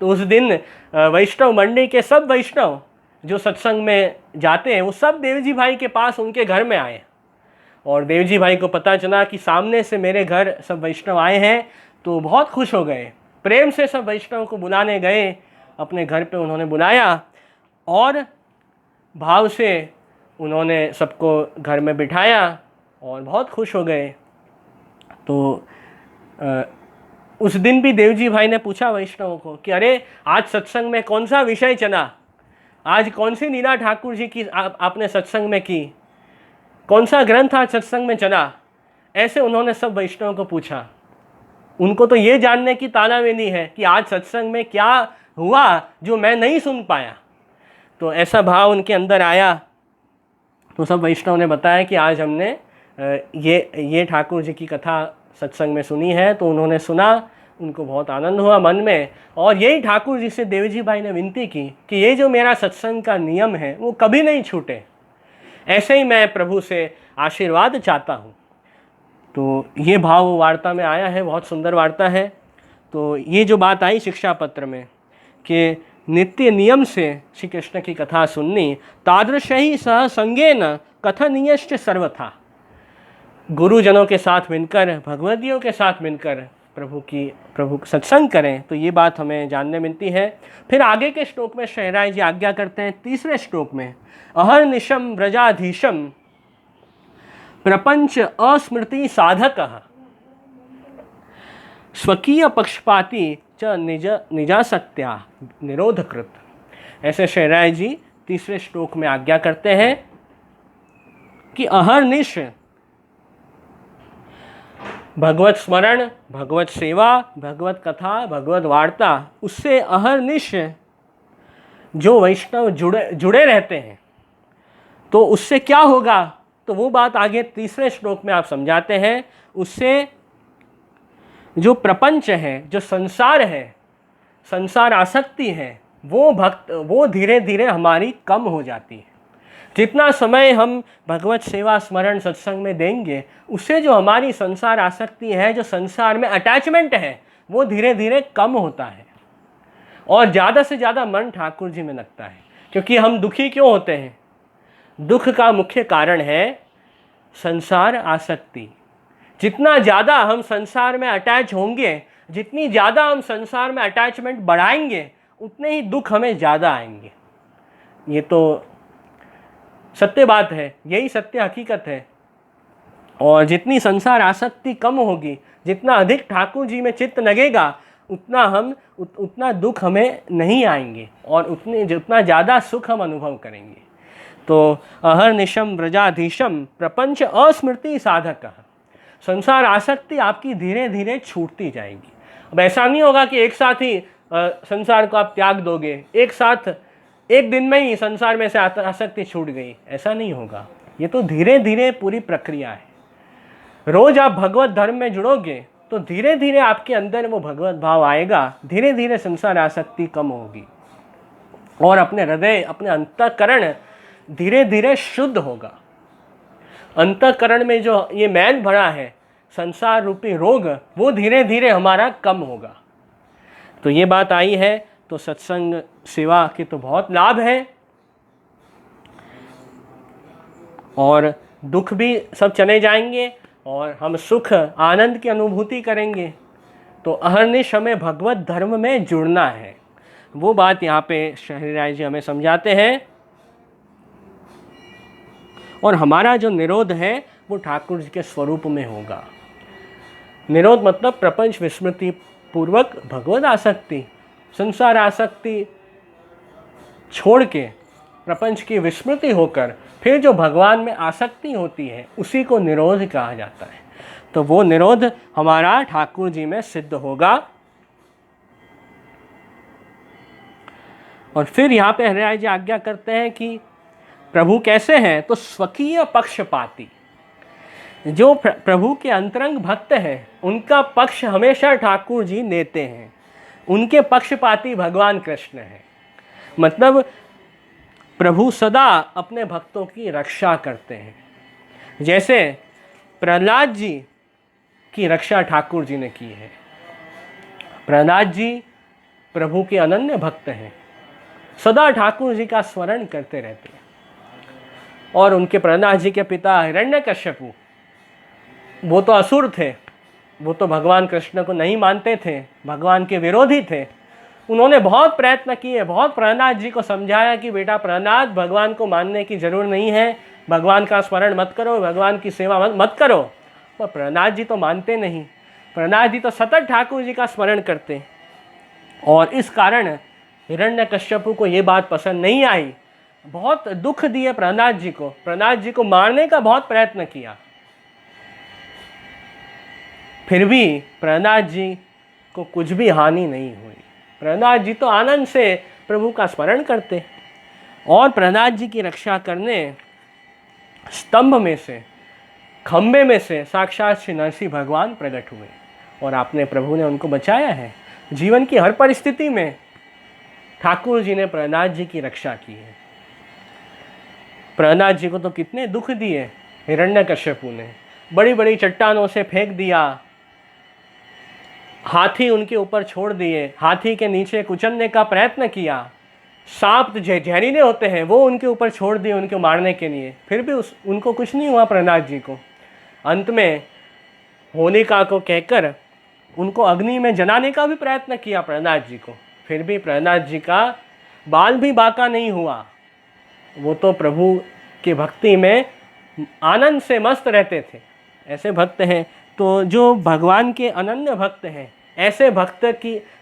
तो उस दिन वैष्णव मंडली के सब वैष्णव जो सत्संग में जाते हैं वो सब देवजी भाई के पास उनके घर में आए। और देवजी भाई को पता चला कि सामने से मेरे घर सब वैष्णव आए हैं, तो बहुत खुश हो गए। प्रेम से सब वैष्णव को बुलाने गए, अपने घर पे उन्होंने बुलाया और भाव से उन्होंने सबको घर में बिठाया और बहुत खुश हो गए। तो उस दिन भी देवजी भाई ने पूछा वैष्णवों को कि अरे आज सत्संग में कौन सा विषय चला, आज कौन सी लीला ठाकुर जी की आपने सत्संग में की, कौन सा ग्रंथ आज सत्संग में चला। ऐसे उन्होंने सब वैष्णवों को पूछा। उनको तो ये जानने की तालावेली है कि आज सत्संग में क्या हुआ जो मैं नहीं सुन पाया। तो ऐसा भाव उनके अंदर आया। तो सब वैष्णव ने बताया कि आज हमने ये ठाकुर जी की कथा सत्संग में सुनी है। तो उन्होंने सुना, उनको बहुत आनंद हुआ मन में। और यही ठाकुर जी से देवजी भाई ने विनती की कि ये जो मेरा सत्संग का नियम है वो कभी नहीं छूटे, ऐसे ही मैं प्रभु से आशीर्वाद चाहता हूँ। तो ये भाव वार्ता में आया है, बहुत सुंदर वार्ता है। तो ये जो बात आई शिक्षा पत्र में कि नित्य नियम से श्री कृष्ण की कथा सुननी, तादृश ही सह संगेन कथनीयश्च सर्वथा। गुरुजनों के साथ मिलकर, भगवदियों के साथ मिलकर प्रभु सत्संग करें, तो ये बात हमें जानने मिलती है। फिर आगे के श्लोक में शहराय जी आज्ञा करते हैं, तीसरे श्लोक में, अहर्निशम व्रजाधीशम प्रपंच अस्मृति साधकः स्वकीय पक्षपाती च निजासत्या निरोधकृत। ऐसे शहराय जी तीसरे श्लोक में आज्ञा करते हैं कि अहर्निश भगवत स्मरण, भगवत सेवा, भगवत कथा, भगवत वार्ता, उससे अहर्निश जो वैष्णव जुड़े रहते हैं तो उससे क्या होगा, तो वो बात आगे तीसरे श्लोक में आप समझाते हैं। उससे जो प्रपंच है, जो संसार है, संसार आसक्ति है, वो धीरे धीरे हमारी कम हो जाती है। जितना समय हम भगवत सेवा स्मरण सत्संग में देंगे, उससे जो हमारी संसार आसक्ति है, जो संसार में अटैचमेंट है, वो धीरे धीरे कम होता है और ज़्यादा से ज़्यादा मन ठाकुर जी में लगता है। क्योंकि हम दुखी क्यों होते हैं? दुख का मुख्य कारण है संसार आसक्ति। जितना ज़्यादा हम संसार में अटैच होंगे, जितनी ज़्यादा हम संसार में अटैचमेंट बढ़ाएंगे, उतने ही दुख हमें ज़्यादा आएंगे। ये तो सत्य बात है, यही सत्य हकीकत है। और जितनी संसार आसक्ति कम होगी, जितना अधिक ठाकुर जी में चित्त लगेगा, उतना दुख हमें नहीं आएंगे और जितना ज़्यादा सुख हम अनुभव करेंगे। तो अहर्निशम व्रजाधीशम प्रपंच अस्मृति साधक। संसार आसक्ति आपकी धीरे धीरे छूटती जाएगी। अब ऐसा नहीं होगा कि एक साथ ही संसार को आप त्याग दोगे, एक साथ एक दिन में ही संसार में से आसक्ति छूट गई, ऐसा नहीं होगा। ये तो धीरे धीरे पूरी प्रक्रिया है। रोज आप भगवत धर्म में जुड़ोगे तो धीरे धीरे आपके अंदर वो भगवत भाव आएगा, धीरे धीरे संसार आसक्ति कम होगी और अपने हृदय, अपने अंतःकरण धीरे धीरे शुद्ध होगा। अंतःकरण में जो ये मैल भरा है, संसार रूपी रोग, वो धीरे धीरे हमारा कम होगा। तो ये बात आई है। तो सत्संग सेवा के तो बहुत लाभ है और दुख भी सब चले जाएंगे और हम सुख आनंद की अनुभूति करेंगे। तो अहर्निश हमें भगवत धर्म में जुड़ना है, वो बात यहाँ पे शहरीराय जी हमें समझाते हैं। और हमारा जो निरोध है वो ठाकुर जी के स्वरूप में होगा। निरोध मतलब प्रपंच विस्मृति पूर्वक भगवत आसक्ति, संसार आसक्ति छोड़ के प्रपंच की विस्मृति होकर फिर जो भगवान में आसक्ति होती है, उसी को निरोध कहा जाता है। तो वो निरोध हमारा ठाकुर जी में सिद्ध होगा। और फिर यहाँ पे हरिराय जी आज्ञा करते हैं कि प्रभु कैसे हैं, तो स्वकीय पक्षपाती। जो प्रभु के अंतरंग भक्त हैं उनका पक्ष हमेशा ठाकुर जी लेते हैं। उनके पक्षपाती भगवान कृष्ण हैं। मतलब प्रभु सदा अपने भक्तों की रक्षा करते हैं। जैसे प्रहलाद जी की रक्षा ठाकुर जी ने की है। प्रहलाद जी प्रभु के अनन्य भक्त हैं, सदा ठाकुर जी का स्मरण करते रहते हैं। और उनके प्रहलाद जी के पिता हिरण्यकश्यपु, वो तो असुर थे, वो तो भगवान कृष्ण को नहीं मानते थे, भगवान के विरोधी थे। उन्होंने बहुत प्रयत्न किए, बहुत प्रहलाद जी को समझाया कि बेटा प्रहलाद, भगवान को मानने की जरूरत नहीं है, भगवान का स्मरण मत करो, भगवान की सेवा मत करो। पर प्रहलाद जी तो मानते नहीं। प्रहलाद जी तो सतत ठाकुर जी का स्मरण करते। और इस कारण हिरण्यकश्यपु को ये बात पसंद नहीं आई, बहुत दुख दिए प्रहलाद जी को, प्रहलाद जी को मारने का बहुत प्रयत्न किया। फिर भी प्रहलाद जी को कुछ भी हानि नहीं हुई। प्रहलाद जी तो आनंद से प्रभु का स्मरण करते। और प्रहलाद जी की रक्षा करने स्तंभ में से, खंबे में से साक्षात श्री नरसिंह भगवान प्रकट हुए और आपने प्रभु ने उनको बचाया है। जीवन की हर परिस्थिति में ठाकुर जी ने प्रहलाद जी की रक्षा की है। प्रहलाद जी को तो कितने दुख दिए हिरण्यकश्यपु ने, बड़ी बड़ी चट्टानों से फेंक दिया, हाथी उनके ऊपर छोड़ दिए, हाथी के नीचे कुचलने का प्रयत्न किया, सांप जहरीले होते हैं वो उनके ऊपर छोड़ दिए उनको मारने के लिए, फिर भी उनको कुछ नहीं हुआ प्रहलाद जी को। अंत में होलिका को कहकर उनको अग्नि में जलाने का भी प्रयत्न किया प्रहलाद जी को, फिर भी प्रहलाद जी का बाल भी बांका नहीं हुआ। वो तो प्रभु की भक्ति में आनंद से मस्त रहते थे। ऐसे भक्त हैं। तो जो भगवान के अनन्य भक्त हैं, ऐसे भक्त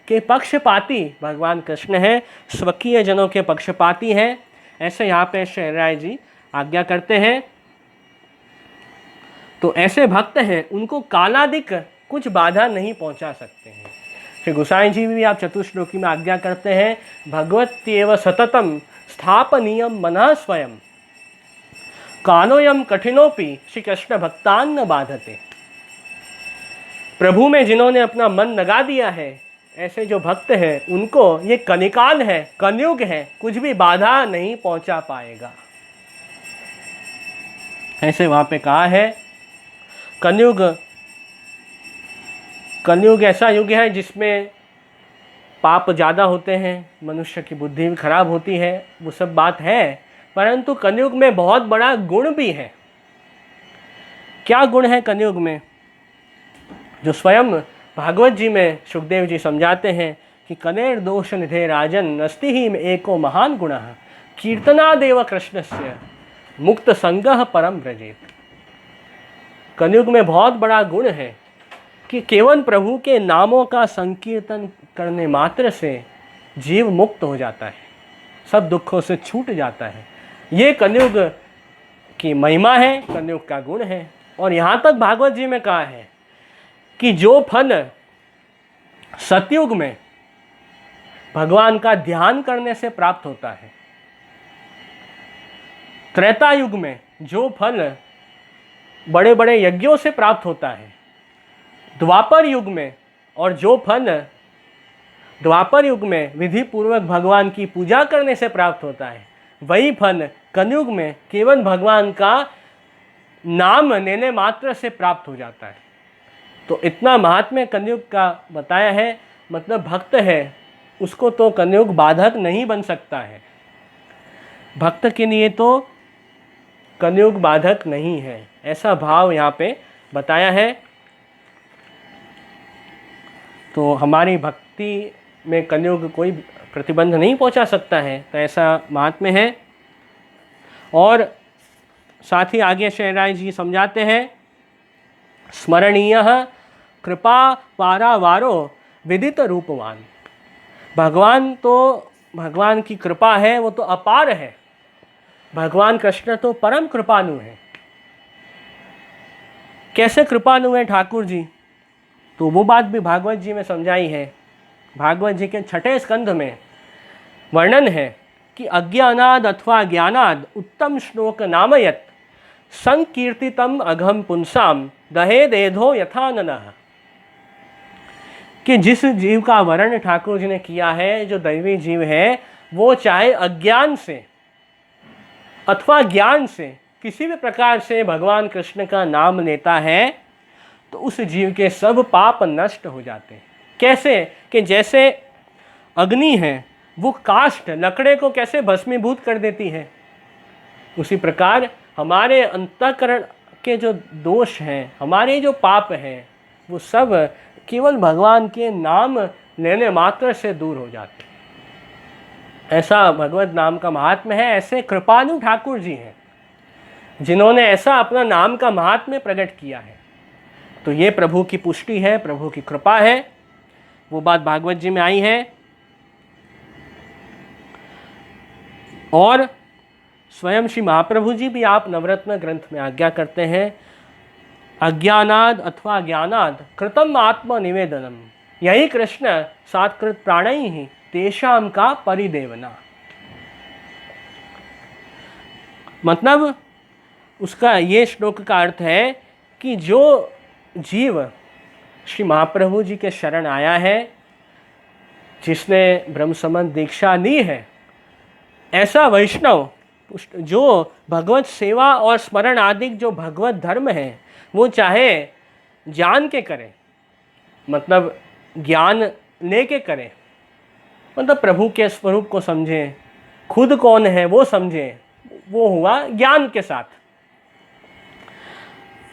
के पक्षपाती भगवान कृष्ण हैं, स्वकीय जनों के पक्षपाती हैं। ऐसे यहाँ पे श्री राय जी आज्ञा करते हैं। तो ऐसे भक्त हैं, उनको कालादिक कुछ बाधा नहीं पहुँचा सकते हैं। श्री गोसाई जी भी आप चतुश्लोकी में आज्ञा करते हैं, भगवत्येव सततम स्थापनीयम मनः स्वयं, कानोयम कठिनोपि श्री कृष्ण भक्तान न बाधते। प्रभु में जिन्होंने अपना मन लगा दिया है, ऐसे जो भक्त हैं, उनको ये कलिकाल है, कलयुग है, कुछ भी बाधा नहीं पहुंचा पाएगा। ऐसे वहां पे कहा है, कलयुग ऐसा युग है जिसमें पाप ज़्यादा होते हैं, मनुष्य की बुद्धि भी खराब होती है, वो सब बात है, परंतु कलयुग में बहुत बड़ा गुण भी है। क्या गुण है कलयुग में? जो स्वयं भागवत जी में सुखदेव जी समझाते हैं कि कलेर दोष निधे राजन नस्ति ही एको महान गुणः कीर्तनादेव कृष्णस्य मुक्त संगः परम व्रजेत। कलयुग में बहुत बड़ा गुण है कि केवल प्रभु के नामों का संकीर्तन करने मात्र से जीव मुक्त हो जाता है, सब दुखों से छूट जाता है। ये कलयुग की महिमा है, कलयुग का गुण है। और यहाँ तक भागवत जी में कहा है कि जो फल सतयुग में भगवान का ध्यान करने से प्राप्त होता है, त्रेता युग में जो फल बड़े बड़े यज्ञों से प्राप्त होता है, द्वापर युग में और जो फल द्वापर युग में विधि पूर्वक भगवान की पूजा करने से प्राप्त होता है, वही फल कलयुग में केवल भगवान का नाम लेने मात्र से प्राप्त हो जाता है। तो इतना महात्म्य कलयुग का बताया है। मतलब भक्त है उसको तो कलयुग बाधक नहीं बन सकता है, भक्त के लिए तो कलयुग बाधक नहीं है, ऐसा भाव यहाँ पे बताया है। तो हमारी भक्ति में कलयुग कोई प्रतिबंध नहीं पहुँचा सकता है, तो ऐसा महात्म्य है। और साथ ही आगे श्री राय जी समझाते हैं, स्मरणीय कृपा पारावारो विदित रूपवान। भगवान की कृपा है वो तो अपार है, भगवान कृष्ण तो परम कृपालु है। कैसे कृपालु है ठाकुर जी? तो वो बात भी भागवत जी में समझाई है। भागवत जी के 6ठे स्कंध में वर्णन है कि अज्ञानाद अथवा ज्ञानाद उत्तम श्लोक नामयत संकीर्तितम अघम पुंसाम दहे देधो यथा ननः, कि जिस जीव का वर्णन ठाकुर जी ने किया है, जो दैवी जीव है, वो चाहे अज्ञान से अथवा ज्ञान से किसी भी प्रकार से भगवान कृष्ण का नाम लेता है तो उस जीव के सब पाप नष्ट हो जाते हैं। कैसे? कि जैसे अग्नि है वो काष्ठ लकड़े को कैसे भस्मीभूत कर देती है, उसी प्रकार हमारे अंतःकरण के जो दोष हैं, हमारे जो पाप हैं, वो सब केवल भगवान के नाम लेने मात्र से दूर हो जाते हैं। ऐसा भगवत नाम का महात्म्य है। ऐसे कृपालु ठाकुर जी हैं जिन्होंने ऐसा अपना नाम का महात्म्य प्रकट किया है। तो ये प्रभु की पुष्टि है, प्रभु की कृपा है। वो बात भागवत जी में आई है। और स्वयं श्री महाप्रभु जी भी आप नवरत्न ग्रंथ में आज्ञा करते हैं, अज्ञानाद अथवा ज्ञानाद कृतम आत्मनिवेदनम, यही कृष्ण सात्कृत प्राणई ही तेषाम का परिदेवना। मतलब उसका ये श्लोक का अर्थ है कि जो जीव श्री महाप्रभु जी के शरण आया है, जिसने ब्रह्म संबंध दीक्षा ली है, ऐसा वैष्णव जो भगवत सेवा और स्मरण आदि जो भगवत धर्म है वो चाहे जान के करे, मतलब ज्ञान लेके करे, मतलब प्रभु के स्वरूप को समझे, खुद कौन है वो समझे, वो हुआ ज्ञान के साथ।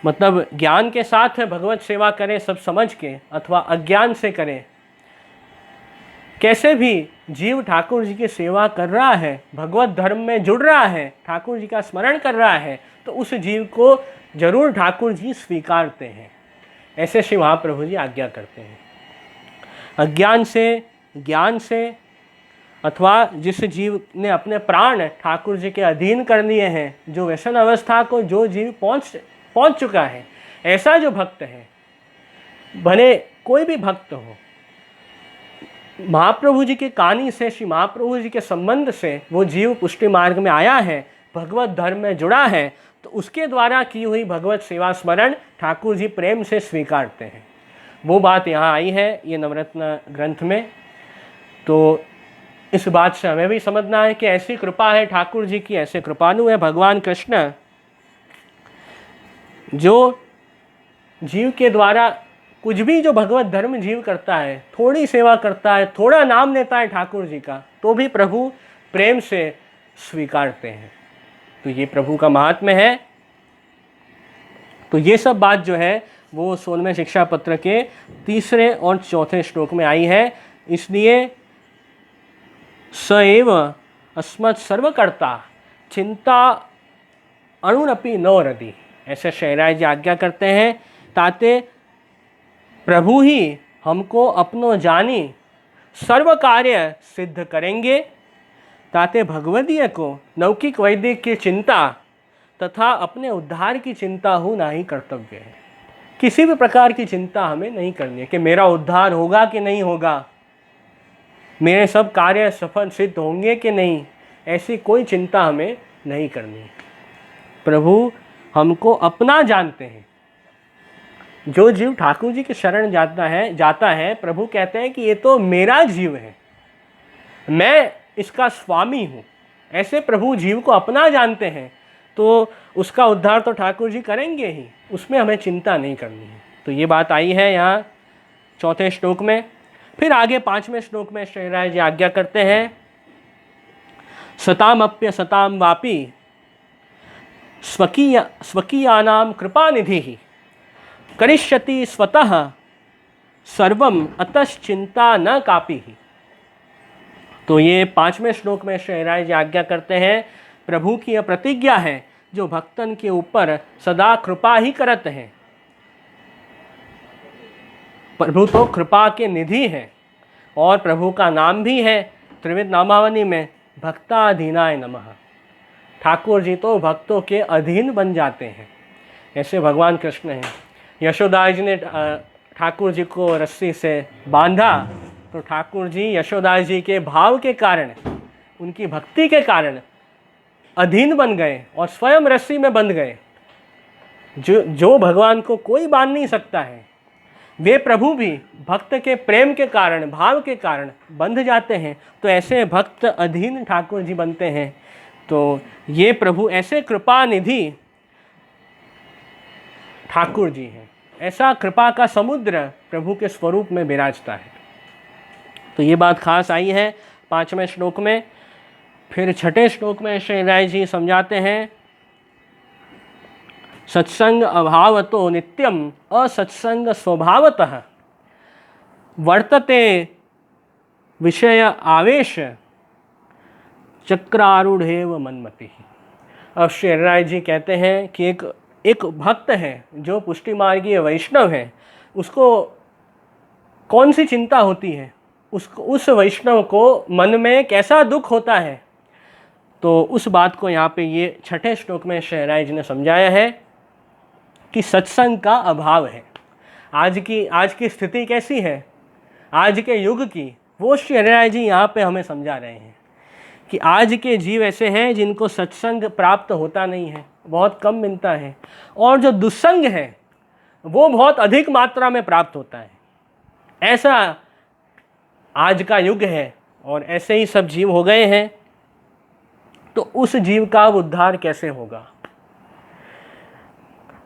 मतलब ज्ञान के साथ भगवत सेवा करें सब समझ के, अथवा अज्ञान से करें। कैसे भी जीव ठाकुर जी की सेवा कर रहा है, भगवत धर्म में जुड़ रहा है, ठाकुर जी का स्मरण कर रहा है, तो उस जीव को जरूर ठाकुर जी स्वीकारते हैं। ऐसे श्री महाप्रभु जी आज्ञा करते हैं। अज्ञान से, ज्ञान से, अथवा जिस जीव ने अपने प्राण ठाकुर जी के अधीन कर लिए हैं, जो व्यसन अवस्था को जो जीव पहुंच चुका है, ऐसा जो भक्त है, भले कोई भी भक्त हो, महाप्रभु जी की कहानी से, श्री महाप्रभु जी के संबंध से वो जीव पुष्टि मार्ग में आया है, भगवत धर्म में जुड़ा है, तो उसके द्वारा की हुई भगवत सेवा स्मरण ठाकुर जी प्रेम से स्वीकारते हैं। वो बात यहाँ आई है ये नवरत्न ग्रंथ में। तो इस बात से हमें भी समझना है कि ऐसी कृपा है ठाकुर जी की, ऐसे कृपालु है भगवान कृष्ण, जो जीव के द्वारा कुछ भी जो भगवत धर्म जीव करता है, थोड़ी सेवा करता है, थोड़ा नाम लेता है ठाकुर जी का, तो भी प्रभु प्रेम से स्वीकारते हैं। तो ये प्रभु का महात्म्य है। तो ये सब बात जो है वो 16वें शिक्षा पत्र के 3 और 4 श्लोक में आई है। इसलिए स एव अस्मत् सर्वकर्ता चिंता अणुरपि न रति, ऐसे शहराय जी आज्ञा करते हैं। ताते प्रभु ही हमको अपनो जानी सर्व कार्य सिद्ध करेंगे, ताते भगवदीय को लौकिक वैदिक की चिंता तथा अपने उद्धार की चिंता हो ना ही कर्तव्य है। किसी भी प्रकार की चिंता हमें नहीं करनी है कि मेरा उद्धार होगा कि नहीं होगा, मेरे सब कार्य सफल सिद्ध होंगे कि नहीं, ऐसी कोई चिंता हमें नहीं करनी है। प्रभु हमको अपना जानते हैं। जो जीव ठाकुर जी के शरण जाता है, प्रभु कहते हैं कि ये तो मेरा जीव है, मैं इसका स्वामी हूँ। ऐसे प्रभु जीव को अपना जानते हैं, तो उसका उद्धार तो ठाकुर जी करेंगे ही, उसमें हमें चिंता नहीं करनी है। तो ये बात आई है यहाँ 4 श्लोक में। फिर आगे 5वें श्लोक में श्री राय जी आज्ञा करते हैं, सतामप्य सताम वापी स्वकीयानाम कृपानिधि ही करिष्यति स्वतः सर्वम अतश्चिंता न कापी ही। तो ये 5वें श्लोक में श्री राय जी आज्ञा करते हैं, प्रभु की यह प्रतिज्ञा है जो भक्तन के ऊपर सदा कृपा ही करते हैं। प्रभु तो कृपा के निधि हैं और प्रभु का नाम भी है त्रिविध नामावली में भक्ताधीनाय नमः। ठाकुर जी तो भक्तों के अधीन बन जाते हैं। ऐसे भगवान कृष्ण हैं। यशोदा जी ने ठाकुर जी को रस्सी से बांधा, तो ठाकुर जी यशोदा जी के भाव के कारण, उनकी भक्ति के कारण अधीन बन गए और स्वयं रस्सी में बंध गए। जो भगवान को कोई बांध नहीं सकता है, वे प्रभु भी भक्त के प्रेम के कारण, भाव के कारण बंध जाते हैं। तो ऐसे भक्त अधीन ठाकुर जी बनते हैं। तो ये प्रभु ऐसे कृपा निधि ठाकुर जी हैं। ऐसा कृपा का समुद्र प्रभु के स्वरूप में विराजता है। तो ये बात खास आई है 5वें श्लोक में। फिर 6ठे श्लोक में श्री राय जी समझाते हैं, सत्संग अभावतो नित्यम असत्संग स्वभावतः वर्तते विषय आवेश चक्रारूढ़ेव मनमति। अब श्री राय जी कहते हैं कि एक भक्त है जो पुष्टि मार्गीय वैष्णव है, उसको कौन सी चिंता होती है, उसको, उस वैष्णव को मन में कैसा दुख होता है। तो उस बात को यहाँ पे ये 6ठे श्लोक में श्री राय जी ने समझाया है कि सत्संग का अभाव है। आज की स्थिति कैसी है, आज के युग की, वो श्री राय जी यहाँ पे हमें समझा रहे हैं कि आज के जीव ऐसे हैं जिनको सत्संग प्राप्त होता नहीं है, बहुत कम मिलता है, और जो दुस्संग है वो बहुत अधिक मात्रा में प्राप्त होता है। ऐसा आज का युग है और ऐसे ही सब जीव हो गए हैं। तो उस जीव का उद्धार कैसे होगा।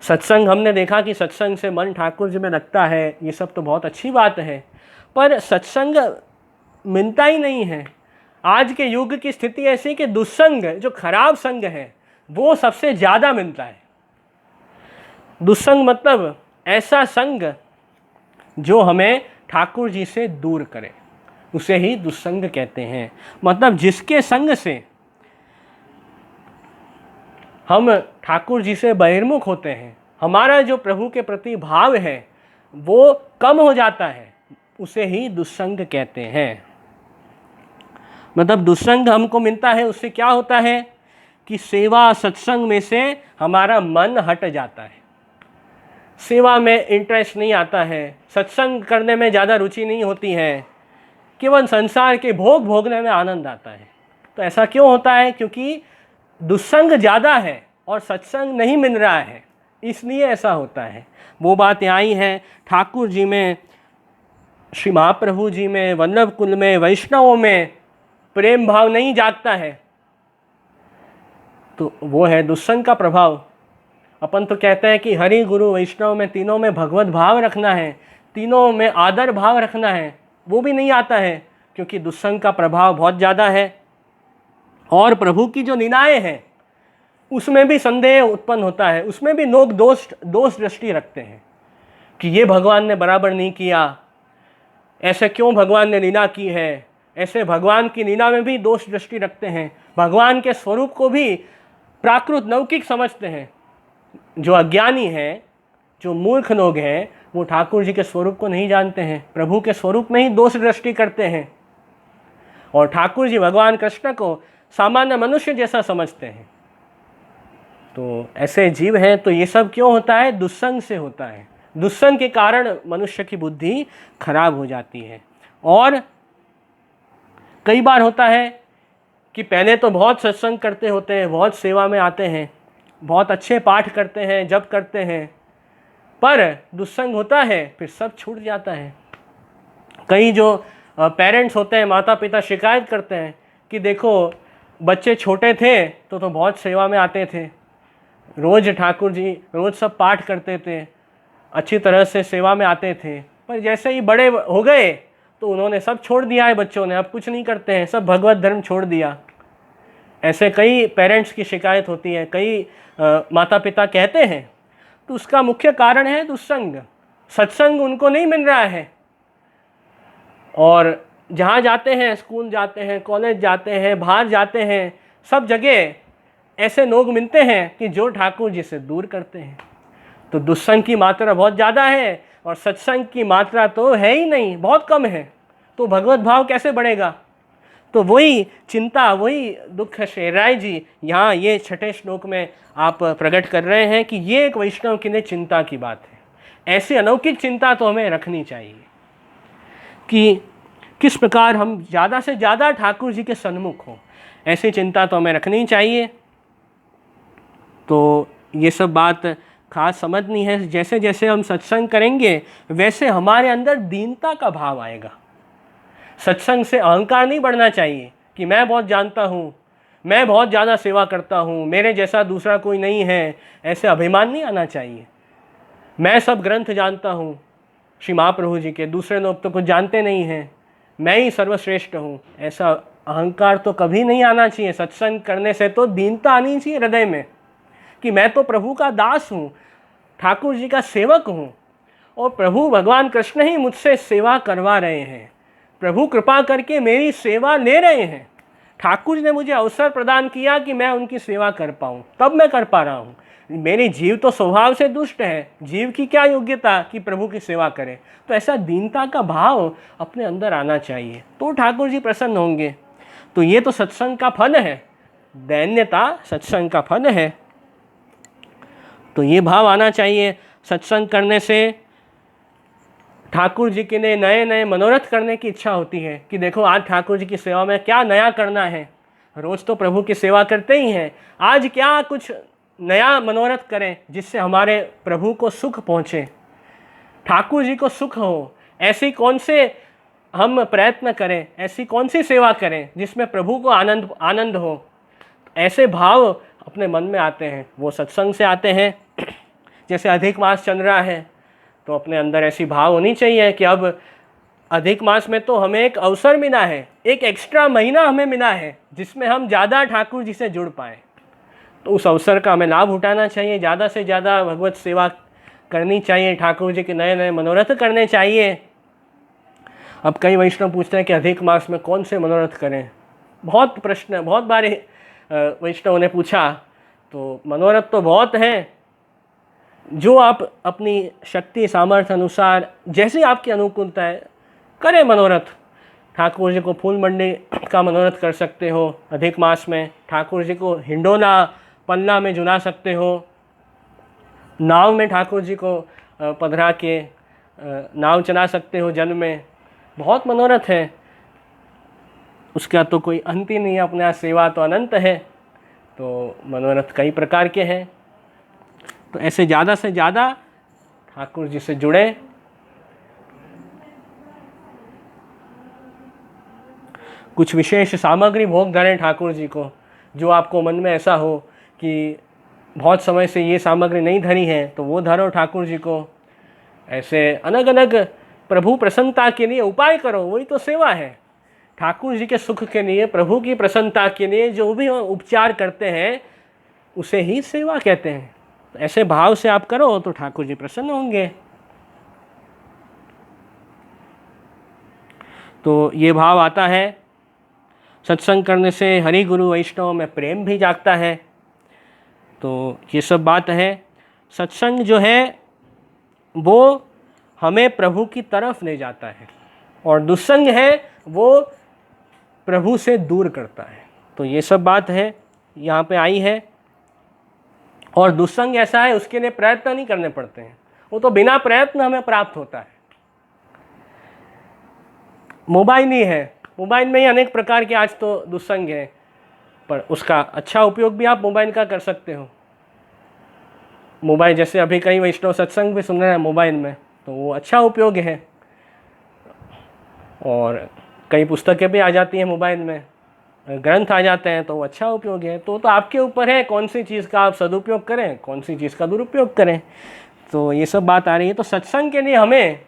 सत्संग, हमने देखा कि सत्संग से मन ठाकुर जी में लगता है, ये सब तो बहुत अच्छी बात है, पर सत्संग मिलता ही नहीं है। आज के युग की स्थिति ऐसी कि दुस्संग, जो खराब संग है, वो सबसे ज़्यादा मिलता है। दुस्संग मतलब ऐसा संग जो हमें ठाकुर जी से दूर करे, उसे ही दुस्संग कहते हैं। मतलब जिसके संग से हम ठाकुर जी से बहिर्मुख होते हैं, हमारा जो प्रभु के प्रति भाव है वो कम हो जाता है, उसे ही दुस्संग कहते हैं। मतलब दुस्संग हमको मिलता है, उससे क्या होता है कि सेवा सत्संग में से हमारा मन हट जाता है, सेवा में इंटरेस्ट नहीं आता है, सत्संग करने में ज़्यादा रुचि नहीं होती है, केवल संसार के भोग भोगने में आनंद आता है। तो ऐसा क्यों होता है? क्योंकि दुस्संग ज़्यादा है और सत्संग नहीं मिल रहा है, इसलिए ऐसा होता है। वो बात यहाँ ही है, ठाकुर जी में, श्री महाप्रभु जी में, वल्लभ कुल में, वैष्णवों में प्रेम भाव नहीं जागता है, तो वो है दुस्संग का प्रभाव। अपन तो कहते हैं कि हरि गुरु वैष्णव में तीनों में भगवत भाव रखना है, तीनों में आदर भाव रखना है, वो भी नहीं आता है क्योंकि दुस्संग का प्रभाव बहुत ज़्यादा है। और प्रभु की जो लीलाएं हैं उसमें भी संदेह उत्पन्न होता है, उसमें भी लोग दोष दृष्टि रखते हैं कि ये भगवान ने बराबर नहीं किया, ऐसे क्यों भगवान ने लीला की है, ऐसे भगवान की लीला में भी दोष दृष्टि रखते हैं। भगवान के स्वरूप को भी प्राकृत लौकिक समझते हैं। जो अज्ञानी हैं, जो मूर्ख लोग हैं, वो ठाकुर जी के स्वरूप को नहीं जानते हैं, प्रभु के स्वरूप में ही दोष दृष्टि करते हैं, और ठाकुर जी भगवान कृष्ण को सामान्य मनुष्य जैसा समझते हैं। तो ऐसे जीव हैं। तो ये सब क्यों होता है? दुस्संग से होता है। दुस्संग के कारण मनुष्य की बुद्धि खराब हो जाती है। और कई बार होता है कि पहले तो बहुत सत्संग करते होते हैं, बहुत सेवा में आते हैं, बहुत अच्छे पाठ करते हैं, जप करते हैं, पर दुस्संग होता है, फिर सब छूट जाता है। कई जो पेरेंट्स होते हैं, माता पिता शिकायत करते हैं कि देखो बच्चे छोटे थे तो बहुत सेवा में आते थे, रोज़ ठाकुर जी रोज़ सब पाठ करते थे, अच्छी तरह से सेवा में आते थे, पर जैसे ही बड़े हो गए तो उन्होंने सब छोड़ दिया है, बच्चों ने अब कुछ नहीं करते हैं, सब भगवत धर्म छोड़ दिया। ऐसे कई पेरेंट्स की शिकायत होती है, कई माता पिता कहते हैं। तो उसका मुख्य कारण है दुस्संग। सत्संग उनको नहीं मिल रहा है, और जहाँ जाते हैं, स्कूल जाते हैं, कॉलेज जाते हैं, बाहर जाते हैं, सब जगह ऐसे लोग मिलते हैं कि जो ठाकुर जी से दूर करते हैं। तो दुस्संग की मात्रा बहुत ज़्यादा है और सत्संग की मात्रा तो है ही नहीं, बहुत कम है। तो भगवत भाव कैसे बढ़ेगा? तो वही चिंता, वही दुख श्री राय जी यहाँ ये 6ठे श्लोक में आप प्रकट कर रहे हैं कि ये एक वैष्णव के लिए चिंता की बात है। ऐसी अलौकिक चिंता तो हमें रखनी चाहिए कि किस प्रकार हम ज़्यादा से ज़्यादा ठाकुर जी के सन्मुख हों, ऐसी चिंता तो हमें रखनी चाहिए। तो ये सब बात खास समझनी है। जैसे जैसे हम सत्संग करेंगे वैसे हमारे अंदर दीनता का भाव आएगा। सत्संग से अहंकार नहीं बढ़ना चाहिए कि मैं बहुत जानता हूँ, मैं बहुत ज़्यादा सेवा करता हूँ, मेरे जैसा दूसरा कोई नहीं है, ऐसे अभिमान नहीं आना चाहिए। मैं सब ग्रंथ जानता हूँ श्री महाप्रभु जी के, दूसरे लोग तो कुछ जानते नहीं हैं, मैं ही सर्वश्रेष्ठ हूँ, ऐसा अहंकार तो कभी नहीं आना चाहिए। सत्संग करने से तो दीनता आनी चाहिए हृदय में कि मैं तो प्रभु का दास हूँ, ठाकुर जी का सेवक हूँ और प्रभु भगवान कृष्ण ही मुझसे सेवा करवा रहे हैं, प्रभु कृपा करके मेरी सेवा ले रहे हैं। ठाकुर जी ने मुझे अवसर प्रदान किया कि मैं उनकी सेवा कर पाऊँ, तब मैं कर पा रहा हूँ। मेरी जीव तो स्वभाव से दुष्ट है, जीव की क्या योग्यता कि प्रभु की सेवा करे। तो ऐसा दीनता का भाव अपने अंदर आना चाहिए, तो ठाकुर जी प्रसन्न होंगे। तो ये तो सत्संग का फल है, दैन्यता सत्संग का फल है। तो ये भाव आना चाहिए। सत्संग करने से ठाकुर जी के लिए नए नए मनोरथ करने की इच्छा होती है कि देखो आज ठाकुर जी की सेवा में क्या नया करना है। रोज़ तो प्रभु की सेवा करते ही हैं, आज क्या कुछ नया मनोरथ करें जिससे हमारे प्रभु को सुख पहुँचे, ठाकुर जी को सुख हो। ऐसी कौन से हम प्रयत्न करें, ऐसी कौन सी सेवा करें जिसमें प्रभु को आनंद हो। ऐसे भाव अपने मन में आते हैं, वो सत्संग से आते हैं। जैसे अधिक मास चल रहा है तो अपने अंदर ऐसी भाव होनी चाहिए कि अब अधिक मास में तो हमें एक अवसर मिला है, एक एक्स्ट्रा महीना हमें मिला है जिसमें हम ज़्यादा ठाकुर जी से जुड़ पाएँ। तो उस अवसर का हमें लाभ उठाना चाहिए, ज़्यादा से ज़्यादा भगवत सेवा करनी चाहिए, ठाकुर जी के नए नए मनोरथ करने चाहिए। अब कई वैष्णव पूछते हैं कि अधिक मास में कौन से मनोरथ करें। बहुत प्रश्न, बहुत बार वैष्णव ने पूछा। तो मनोरथ तो बहुत हैं, जो आप अपनी शक्ति सामर्थ्य अनुसार जैसी आपकी अनुकूलता है करें मनोरथ। ठाकुर जी को फूल मंडी का मनोरथ कर सकते हो अधिक मास में, ठाकुर जी को हिंडोला पन्ना में जुला सकते हो, नाव में ठाकुर जी को पधरा के नाव चला सकते हो जल में। बहुत मनोरथ है, उसका तो कोई अंत ही नहीं है, अपने यहाँ सेवा तो अनंत है। तो मनोरथ कई प्रकार के हैं। तो ऐसे ज़्यादा से ज़्यादा ठाकुर जी से जुड़े। कुछ विशेष सामग्री भोग धरें ठाकुर जी को, जो आपको मन में ऐसा हो कि बहुत समय से ये सामग्री नहीं धरी है तो वो धरो ठाकुर जी को। ऐसे अलग अलग प्रभु प्रसन्नता के लिए उपाय करो, वही तो सेवा है। ठाकुर जी के सुख के लिए, प्रभु की प्रसन्नता के लिए जो भी उपचार करते हैं उसे ही सेवा कहते हैं। ऐसे भाव से आप करो तो ठाकुर जी प्रसन्न होंगे। तो ये भाव आता है। सत्संग करने से हरि गुरु वैष्णव में प्रेम भी जागता है। तो ये सब बात है। सत्संग जो है वो हमें प्रभु की तरफ ले जाता है और दुस्संग है वो प्रभु से दूर करता है। तो ये सब बात है यहाँ पे आई है। और दुस्संग ऐसा है उसके लिए प्रयत्न नहीं करने पड़ते हैं, वो तो बिना प्रयत्न हमें प्राप्त होता है। मोबाइल ही है, मोबाइल में ही अनेक प्रकार के आज तो दुस्संग है, पर उसका अच्छा उपयोग भी आप मोबाइल का कर सकते हो। मोबाइल जैसे अभी कई वैष्णव सत्संग भी सुन रहे हैं मोबाइल में, तो वो अच्छा उपयोग है। और कई पुस्तकें भी आ जाती हैं मोबाइल में, ग्रंथ आ जाते हैं, तो वो अच्छा उपयोग है। तो आपके ऊपर है कौन सी चीज़ का आप सदुपयोग करें, कौन सी चीज़ का दुरुपयोग करें। तो ये सब बात आ रही है। तो सत्संग के लिए हमें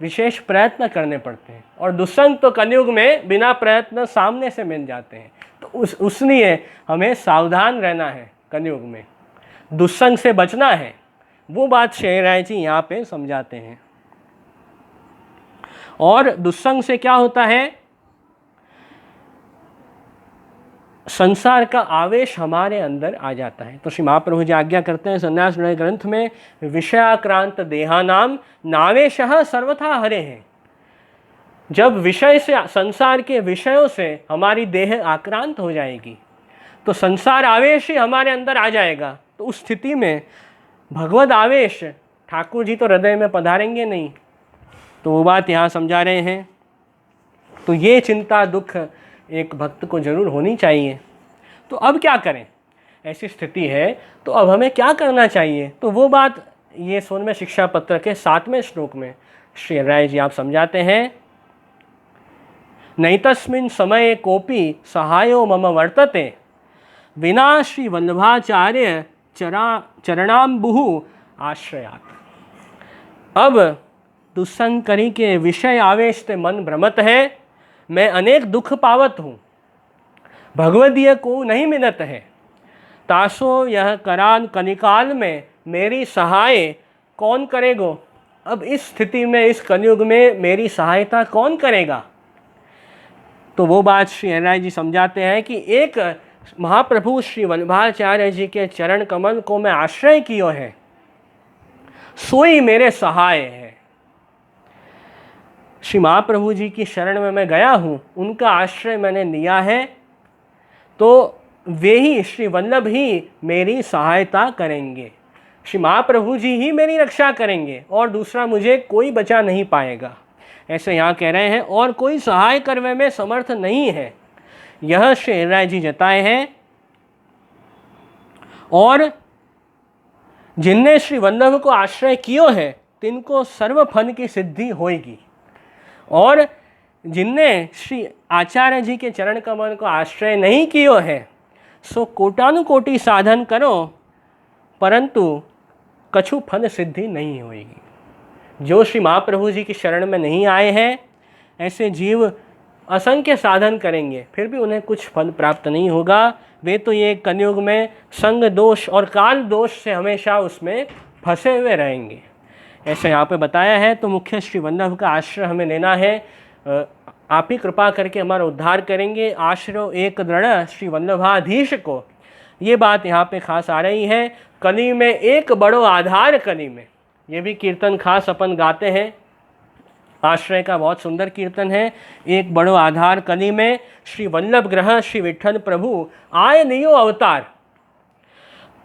विशेष प्रयत्न करने पड़ते हैं और दुस्संग तो कलयुग में बिना प्रयत्न सामने से मिल जाते हैं। तो उसलिए हमें सावधान रहना है, कलयुग में दुस्संग से बचना है। वो बात श्री राय जी यहाँ पे समझाते हैं। और दुस्संग से क्या होता है, संसार का आवेश हमारे अंदर आ जाता है। तो श्री महाप्रभु जी आज्ञा करते हैं संन्यास निर्णय ग्रंथ में, विषयाक्रांत देहानाम नावेशः सर्वथा हरे हैं। जब विषय से, संसार के विषयों से हमारी देह आक्रांत हो जाएगी तो संसार आवेश ही हमारे अंदर आ जाएगा। तो उस स्थिति में भगवद आवेश, ठाकुर जी तो हृदय में पधारेंगे नहीं। तो वो बात यहाँ समझा रहे हैं। तो ये चिंता दुख एक भक्त को जरूर होनी चाहिए। तो अब क्या करें, ऐसी स्थिति है, तो अब हमें क्या करना चाहिए? तो वो बात ये 16वें शिक्षा पत्र के 7वें श्लोक में श्री हरिराय जी आप समझाते हैं। नैतस्मिन् समये कोपि सहायो मम वर्तते, विना श्री वल्लभाचार्य चरणाम्बुः आश्रयात्। अब दुस्संकरी के विषय आवेश से मन भ्रमत है, मैं अनेक दुख पावत हूँ, भगवदीय को नहीं मिलत है। तासो यह करान कनिकाल में मेरी सहाय कौन करेगो? अब इस स्थिति में, इस कलयुग में मेरी सहायता कौन करेगा? तो वो बात श्री हरिराय जी समझाते हैं कि एक महाप्रभु श्री वल्लभाचार्य जी के चरण कमल को मैं आश्रय कियो है, सोई मेरे सहाय है। श्री महाप्रभु जी की शरण में मैं गया हूँ, उनका आश्रय मैंने लिया है, तो वे ही श्री वल्लभ ही मेरी सहायता करेंगे, श्री महाप्रभु जी ही मेरी रक्षा करेंगे और दूसरा मुझे कोई बचा नहीं पाएगा। ऐसे यहाँ कह रहे हैं, और कोई सहाय करने में समर्थ नहीं है, यह श्री हरिराय जी जताए हैं। और जिनने श्री वल्लभ को आश्रय कियो है, तिनको सर्व फल की सिद्धि होगी। और जिनने श्री आचार्य जी के चरण कमल को आश्रय नहीं कियो है, सो कोटानुकोटि साधन करो, परंतु कछु फल सिद्धि नहीं होगी। जो श्री महाप्रभु जी की शरण में नहीं आए हैं, ऐसे जीव असंख्य साधन करेंगे, फिर भी उन्हें कुछ फल प्राप्त नहीं होगा। वे तो ये कलयुग में संग दोष और काल दोष से हमेशा उसमें फंसे हुए रहेंगे। ऐसे यहाँ पे बताया है। तो मुख्य श्री वल्लभ का आश्रय हमें लेना है। आप ही कृपा करके हमारा उद्धार करेंगे। आश्रय एक दृढ़ श्री वल्लभाधीश को, ये बात यहाँ पे खास आ रही है। कली में एक बड़ो आधार कली में, ये भी कीर्तन खास अपन गाते हैं। आश्रय का बहुत सुंदर कीर्तन है। एक बड़ो आधार कली में, श्री वल्लभ ग्रह श्री विठ्ठल प्रभु आय लियो अवतार,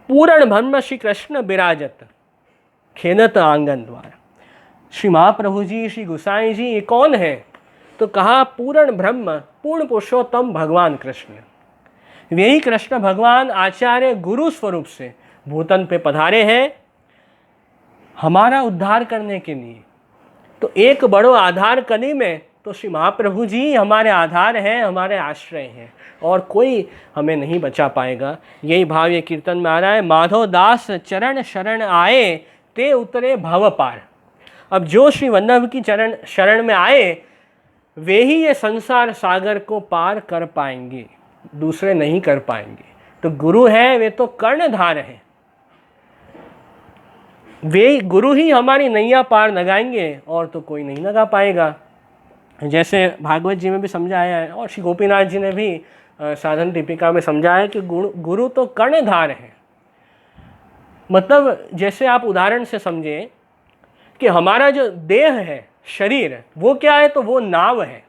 पूर्ण ब्रह्म श्री कृष्ण विराजत, खेलत आंगन द्वार। श्री महाप्रभु जी, श्री गुसाई जी, ये कौन है? तो कहा पूर्ण ब्रह्म, पूर्ण पुरुषोत्तम भगवान कृष्ण। यही कृष्ण भगवान आचार्य गुरु स्वरूप से भूतन पे पधारे हैं हमारा उद्धार करने के लिए। तो एक बड़ो आधार कली में तो श्री महाप्रभु जी हमारे आधार हैं, हमारे आश्रय हैं, और कोई हमें नहीं बचा पाएगा। यही भाव ये कीर्तन में आ रहा है। माधव दास चरण शरण आए, ते उतरे भव पार। अब जो श्री वल्लभ की चरण शरण में आए, वे ही ये संसार सागर को पार कर पाएंगे, दूसरे नहीं कर पाएंगे। तो गुरु हैं, वे तो कर्णधार हैं, वे गुरु ही हमारी नैया पार लगाएंगे, और तो कोई नहीं लगा पाएगा। जैसे भागवत जी में भी समझाया है, और श्री गोपीनाथ जी ने भी साधन दीपिका में समझाया कि गुरु तो कर्णधार है। मतलब जैसे आप उदाहरण से समझें कि हमारा जो देह है, शरीर, वो क्या है? तो वो नाव है,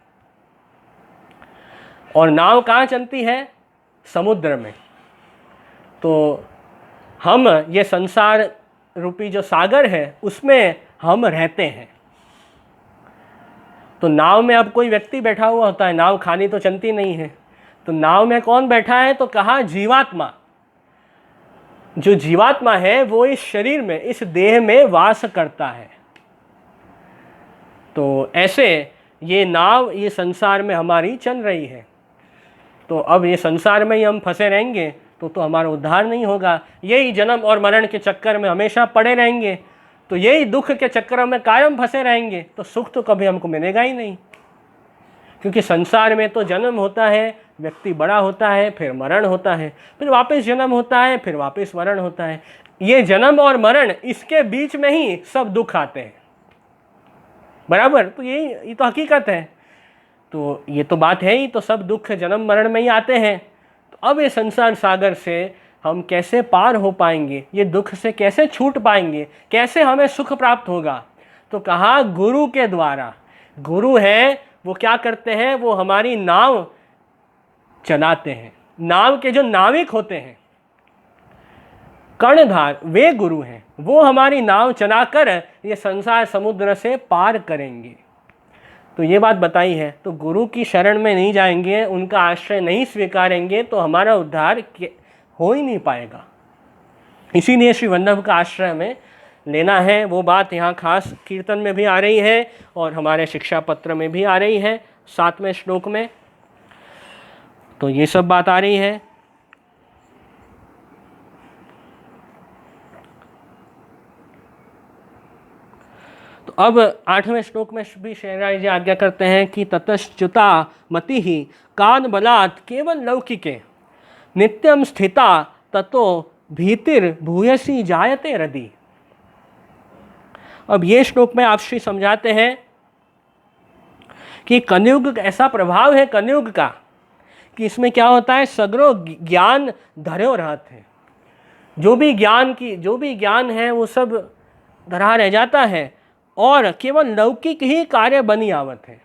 और नाव कहाँ चलती है? समुद्र में। तो हम ये संसार रूपी जो सागर है, उसमें हम रहते हैं। तो नाव में अब कोई व्यक्ति बैठा हुआ होता है, नाव खाली तो चलती नहीं है। तो नाव में कौन बैठा है? तो कहा जीवात्मा। जो जीवात्मा है वो इस शरीर में, इस देह में वास करता है। तो ऐसे ये नाव, ये संसार में हमारी चल रही है। तो अब ये संसार में ही हम फंसे रहेंगे तो हमारा उद्धार नहीं होगा। यही जन्म और मरण के चक्कर में हमेशा पड़े रहेंगे, तो यही दुख के चक्कर में कायम फंसे रहेंगे, तो सुख तो कभी हमको मिलेगा ही नहीं। क्योंकि संसार में तो जन्म होता है, व्यक्ति बड़ा होता है, फिर मरण होता है, फिर वापस जन्म होता है, फिर वापस मरण होता है। ये जन्म और मरण, इसके बीच में ही सब दुख आते हैं, बराबर। तो ये तो हकीकत है। तो ये तो बात है ही। तो सब दुख जन्म मरण में ही आते हैं। तो अब ये संसार सागर से हम कैसे पार हो पाएंगे? ये दुख से कैसे छूट पाएंगे? कैसे हमें सुख प्राप्त होगा? तो कहा गुरु के द्वारा। गुरु है, वो क्या करते हैं? वो हमारी नाव चलाते हैं। नाव के जो नाविक होते हैं, कर्णधार, वे गुरु हैं। वो हमारी नाव चलाकर ये संसार समुद्र से पार करेंगे। तो ये बात बताई है। तो गुरु की शरण में नहीं जाएंगे, उनका आश्रय नहीं स्वीकारेंगे, तो हमारा उद्धार हो ही नहीं पाएगा। इसीलिए श्री वल्लभ का आश्रय में लेना है। वो बात यहाँ खास कीर्तन में भी आ रही है और हमारे शिक्षा पत्र में भी आ रही है 7वें श्लोक में, तो ये सब बात आ रही है। तो अब 8वें श्लोक में भी शहराई जी आज्ञा करते हैं कि ततश्च्युता मति ही कान बलात् केवल लौकिके नित्यम स्थिता ततो भीतिर भूयसी जायते हृदि। अब ये श्लोक में आप श्री समझाते हैं कि कलयुग ऐसा प्रभाव है कलयुग का कि इसमें क्या होता है, सगरो ज्ञान धर्यो रहत है। जो भी ज्ञान है वो सब धरा रह जाता है और केवल लौकिक ही कार्य बनी आवत है।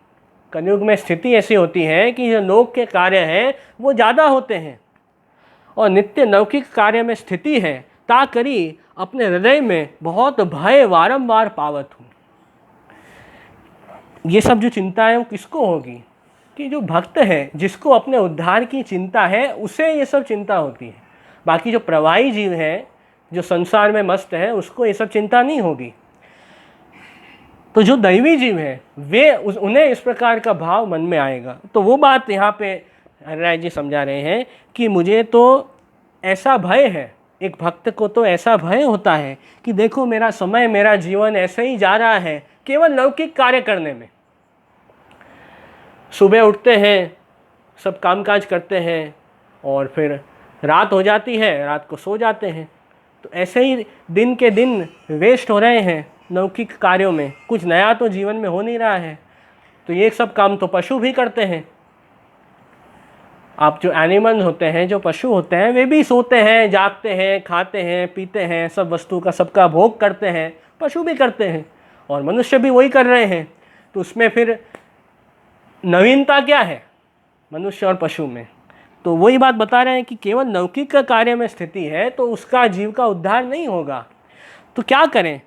कलयुग में स्थिति ऐसी होती है कि जो लोक के कार्य हैं वो ज़्यादा होते हैं और नित्य लौकिक कार्य में स्थिति है ता करी अपने हृदय में बहुत भय वारंवार पावत हूँ। ये सब जो चिंता है वो किसको होगी, कि जो भक्त है जिसको अपने उद्धार की चिंता है उसे ये सब चिंता होती है। बाकी जो प्रवाही जीव है जो संसार में मस्त है उसको ये सब चिंता नहीं होगी। तो जो दैवी जीव है वे उन्हें इस प्रकार का भाव मन में आएगा। तो वो बात यहाँ पे हरिराय जी समझा रहे हैं कि मुझे तो ऐसा भय है, एक भक्त को तो ऐसा भय होता है कि देखो मेरा समय मेरा जीवन ऐसे ही जा रहा है केवल लौकिक कार्य करने में। सुबह उठते हैं, सब कामकाज करते हैं और फिर रात हो जाती है, रात को सो जाते हैं। तो ऐसे ही दिन के दिन वेस्ट हो रहे हैं लौकिक कार्यों में, कुछ नया तो जीवन में हो नहीं रहा है। तो ये सब काम तो पशु भी करते हैं। आप जो एनिमल्स होते हैं, जो पशु होते हैं, वे भी सोते हैं, जागते हैं, खाते हैं, पीते हैं, सब वस्तु का सबका भोग करते हैं, पशु भी करते हैं और मनुष्य भी वही कर रहे हैं। तो उसमें फिर नवीनता क्या है मनुष्य और पशु में? तो वही बात बता रहे हैं कि केवल लौकिक का कार्य में स्थिति है तो उसका जीव का उद्धार नहीं होगा। तो क्या करें?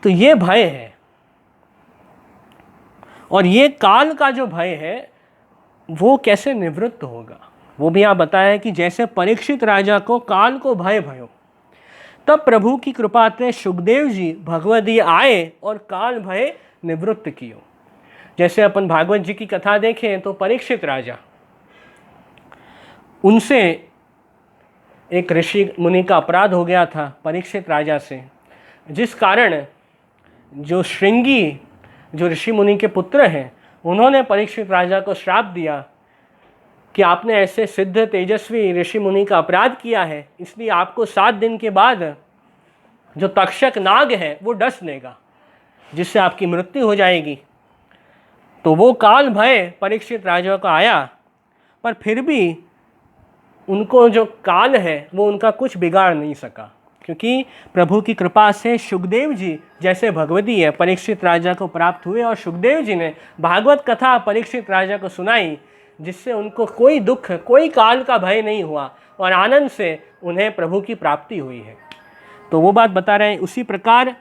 तो ये भय है और ये काल का जो भय है वो कैसे निवृत्त होगा वो भी यहाँ बताया कि जैसे परीक्षित राजा को काल को भय भयो, तब प्रभु की कृपा से सुखदेव जी भगवदी आए और काल भय निवृत्त कियो। जैसे अपन भागवत जी की कथा देखें तो परीक्षित राजा, उनसे एक ऋषि मुनि का अपराध हो गया था परीक्षित राजा से, जिस कारण जो श्रृंगी जो ऋषि मुनि के पुत्र हैं उन्होंने परीक्षित राजा को श्राप दिया कि आपने ऐसे सिद्ध तेजस्वी ऋषि मुनि का अपराध किया है, इसलिए आपको 7 दिन के बाद जो तक्षक नाग है वो डस लेगा जिससे आपकी मृत्यु हो जाएगी। तो वो काल भय परीक्षित राजा को आया, पर फिर भी उनको जो काल है वो उनका कुछ बिगाड़ नहीं सका, क्योंकि प्रभु की कृपा से सुखदेव जी जैसे भगवती है परीक्षित राजा को प्राप्त हुए और सुखदेव जी ने भागवत कथा परीक्षित राजा को सुनाई, जिससे उनको कोई दुख कोई काल का भय नहीं हुआ और आनंद से उन्हें प्रभु की प्राप्ति हुई है। तो वो बात बता रहे हैं। उसी प्रकार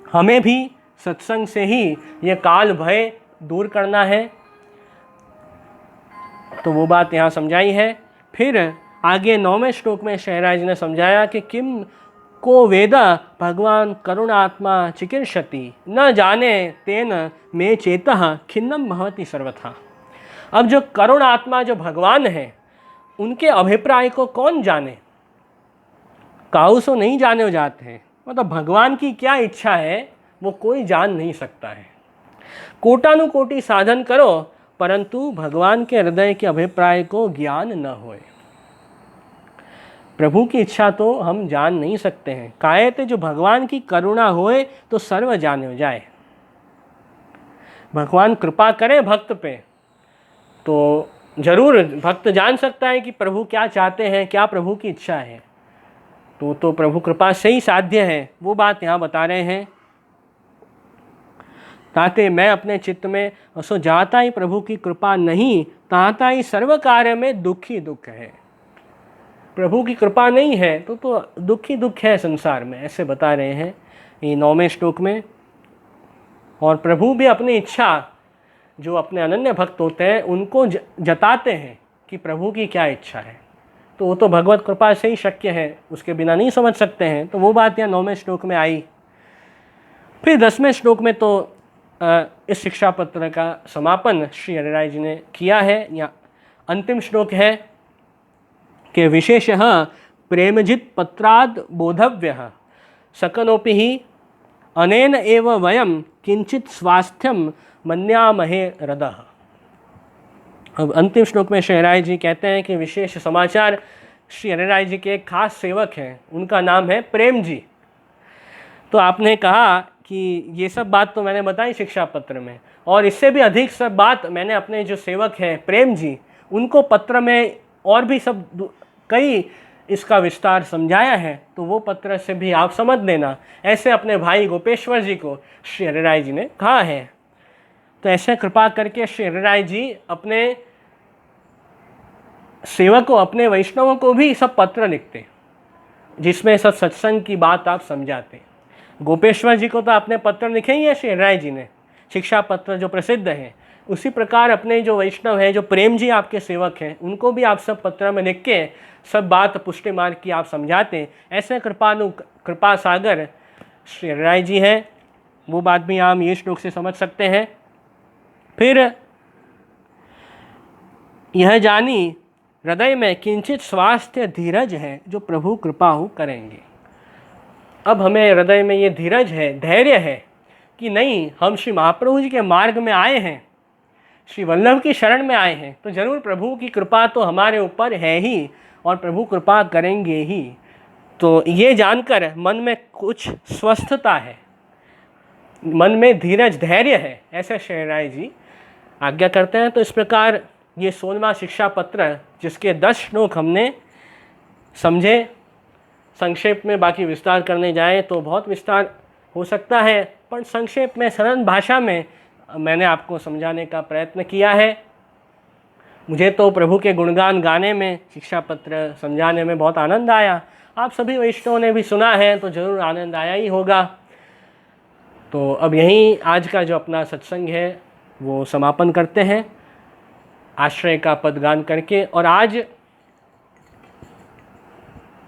हमें भी सत्संग से ही ये काल भय दूर करना है। तो वो बात यहाँ समझाई है। फिर आगे 9वें श्लोक में शहराज ने समझाया कि किम को वेद भगवान करुणात्मा चिकीर्षति न जाने तेन मे चेतः खिन्नम भवति सर्वथा। अब जो करुण आत्मा जो भगवान है उनके अभिप्राय को कौन जाने, काहू सो नहीं जाने हो जाते हैं। मतलब भगवान की क्या इच्छा है वो कोई जान नहीं सकता है। कोटानुकोटि साधन करो परंतु भगवान के हृदय के अभिप्राय को ज्ञान न होए। प्रभु की इच्छा तो हम जान नहीं सकते हैं। कायते जो भगवान की करुणा होए तो सर्व जाने हो जाए। भगवान कृपा करे भक्त पे तो जरूर भक्त जान सकता है कि प्रभु क्या चाहते हैं, क्या प्रभु की इच्छा है। तो प्रभु कृपा से ही साध्य है। वो बात यहाँ बता रहे हैं। ताते मैं अपने चित्त में सो जाता ही प्रभु की कृपा नहीं, ताता ही सर्व कार्य में दुख ही दुख है। प्रभु की कृपा नहीं है तो दुख ही दुख है संसार में, ऐसे बता रहे हैं ये 9वें श्लोक में। और प्रभु भी अपनी इच्छा जो अपने अनन्य भक्त होते हैं उनको जताते हैं कि प्रभु की क्या इच्छा है। तो वो तो भगवत कृपा से ही शक्य है, उसके बिना नहीं समझ सकते हैं। तो वो बात यहाँ 9वें श्लोक में आई। फिर 10वें श्लोक में तो इस शिक्षा पत्र का समापन श्री हरिराय जी ने किया है। या अंतिम श्लोक है कि विशेषः प्रेमजित पत्राद बोधव्यः सकनोपि ही अनेन एव वयम किंचित स्वास्थ्यम मन्यामहे हृदः। अब अंतिम श्लोक में श्री हरिराय जी कहते हैं कि विशेष समाचार श्री हरिराय जी के एक खास सेवक हैं, उनका नाम है प्रेम जी। तो आपने कहा कि ये सब बात तो मैंने बताई शिक्षा पत्र में, और इससे भी अधिक सब बात मैंने अपने जो सेवक हैं प्रेम जी, उनको पत्र में और भी सब कई इसका विस्तार समझाया है, तो वो पत्र से भी आप समझ लेना, ऐसे अपने भाई गोपेश्वर जी को श्री हरिराय जी ने कहा है। तो ऐसे कृपा करके श्री हरिराय जी अपने सेवकों, अपने वैष्णवों को भी सब पत्र लिखते जिसमें सब सत्संग की बात आप समझाते। गोपेश्वर जी को तो आपने पत्र लिखे ही है श्री हरिराय जी ने, शिक्षा पत्र जो प्रसिद्ध है। उसी प्रकार अपने जो वैष्णव हैं, जो प्रेम जी आपके सेवक हैं, उनको भी आप सब पत्र में लिख के सब बात पुष्टि मार्ग की आप समझाते। ऐसे कृपा सागर श्री हरिराय जी हैं। वो बात भी हम ये श्लोक से समझ सकते हैं। फिर यह जानी हृदय में किंचित स्वास्थ्य धीरज है जो प्रभु कृपा हो करेंगे। अब हमें हृदय में ये धीरज है, धैर्य है कि नहीं, हम श्री महाप्रभु जी के मार्ग में आए हैं, श्री वल्लभ की शरण में आए हैं, तो जरूर प्रभु की कृपा तो हमारे ऊपर है ही और प्रभु कृपा करेंगे ही। तो ये जानकर मन में कुछ स्वस्थता है, मन में धीरज धैर्य है, ऐसे श्री हरिराय जी आज्ञा करते हैं। तो इस प्रकार ये 16वां शिक्षा पत्र, जिसके 10 श्लोक हमने समझे, संक्षेप में, बाकी विस्तार करने जाए तो बहुत विस्तार हो सकता है, पर संक्षेप में सरल भाषा में मैंने आपको समझाने का प्रयत्न किया है। मुझे तो प्रभु के गुणगान गाने में, शिक्षा पत्र समझाने में बहुत आनंद आया। आप सभी वैष्णवों ने भी सुना है तो जरूर आनंद आया ही होगा। तो अब यहीं आज का जो अपना सत्संग है वो समापन करते हैं आश्रय का पद गान करके। और आज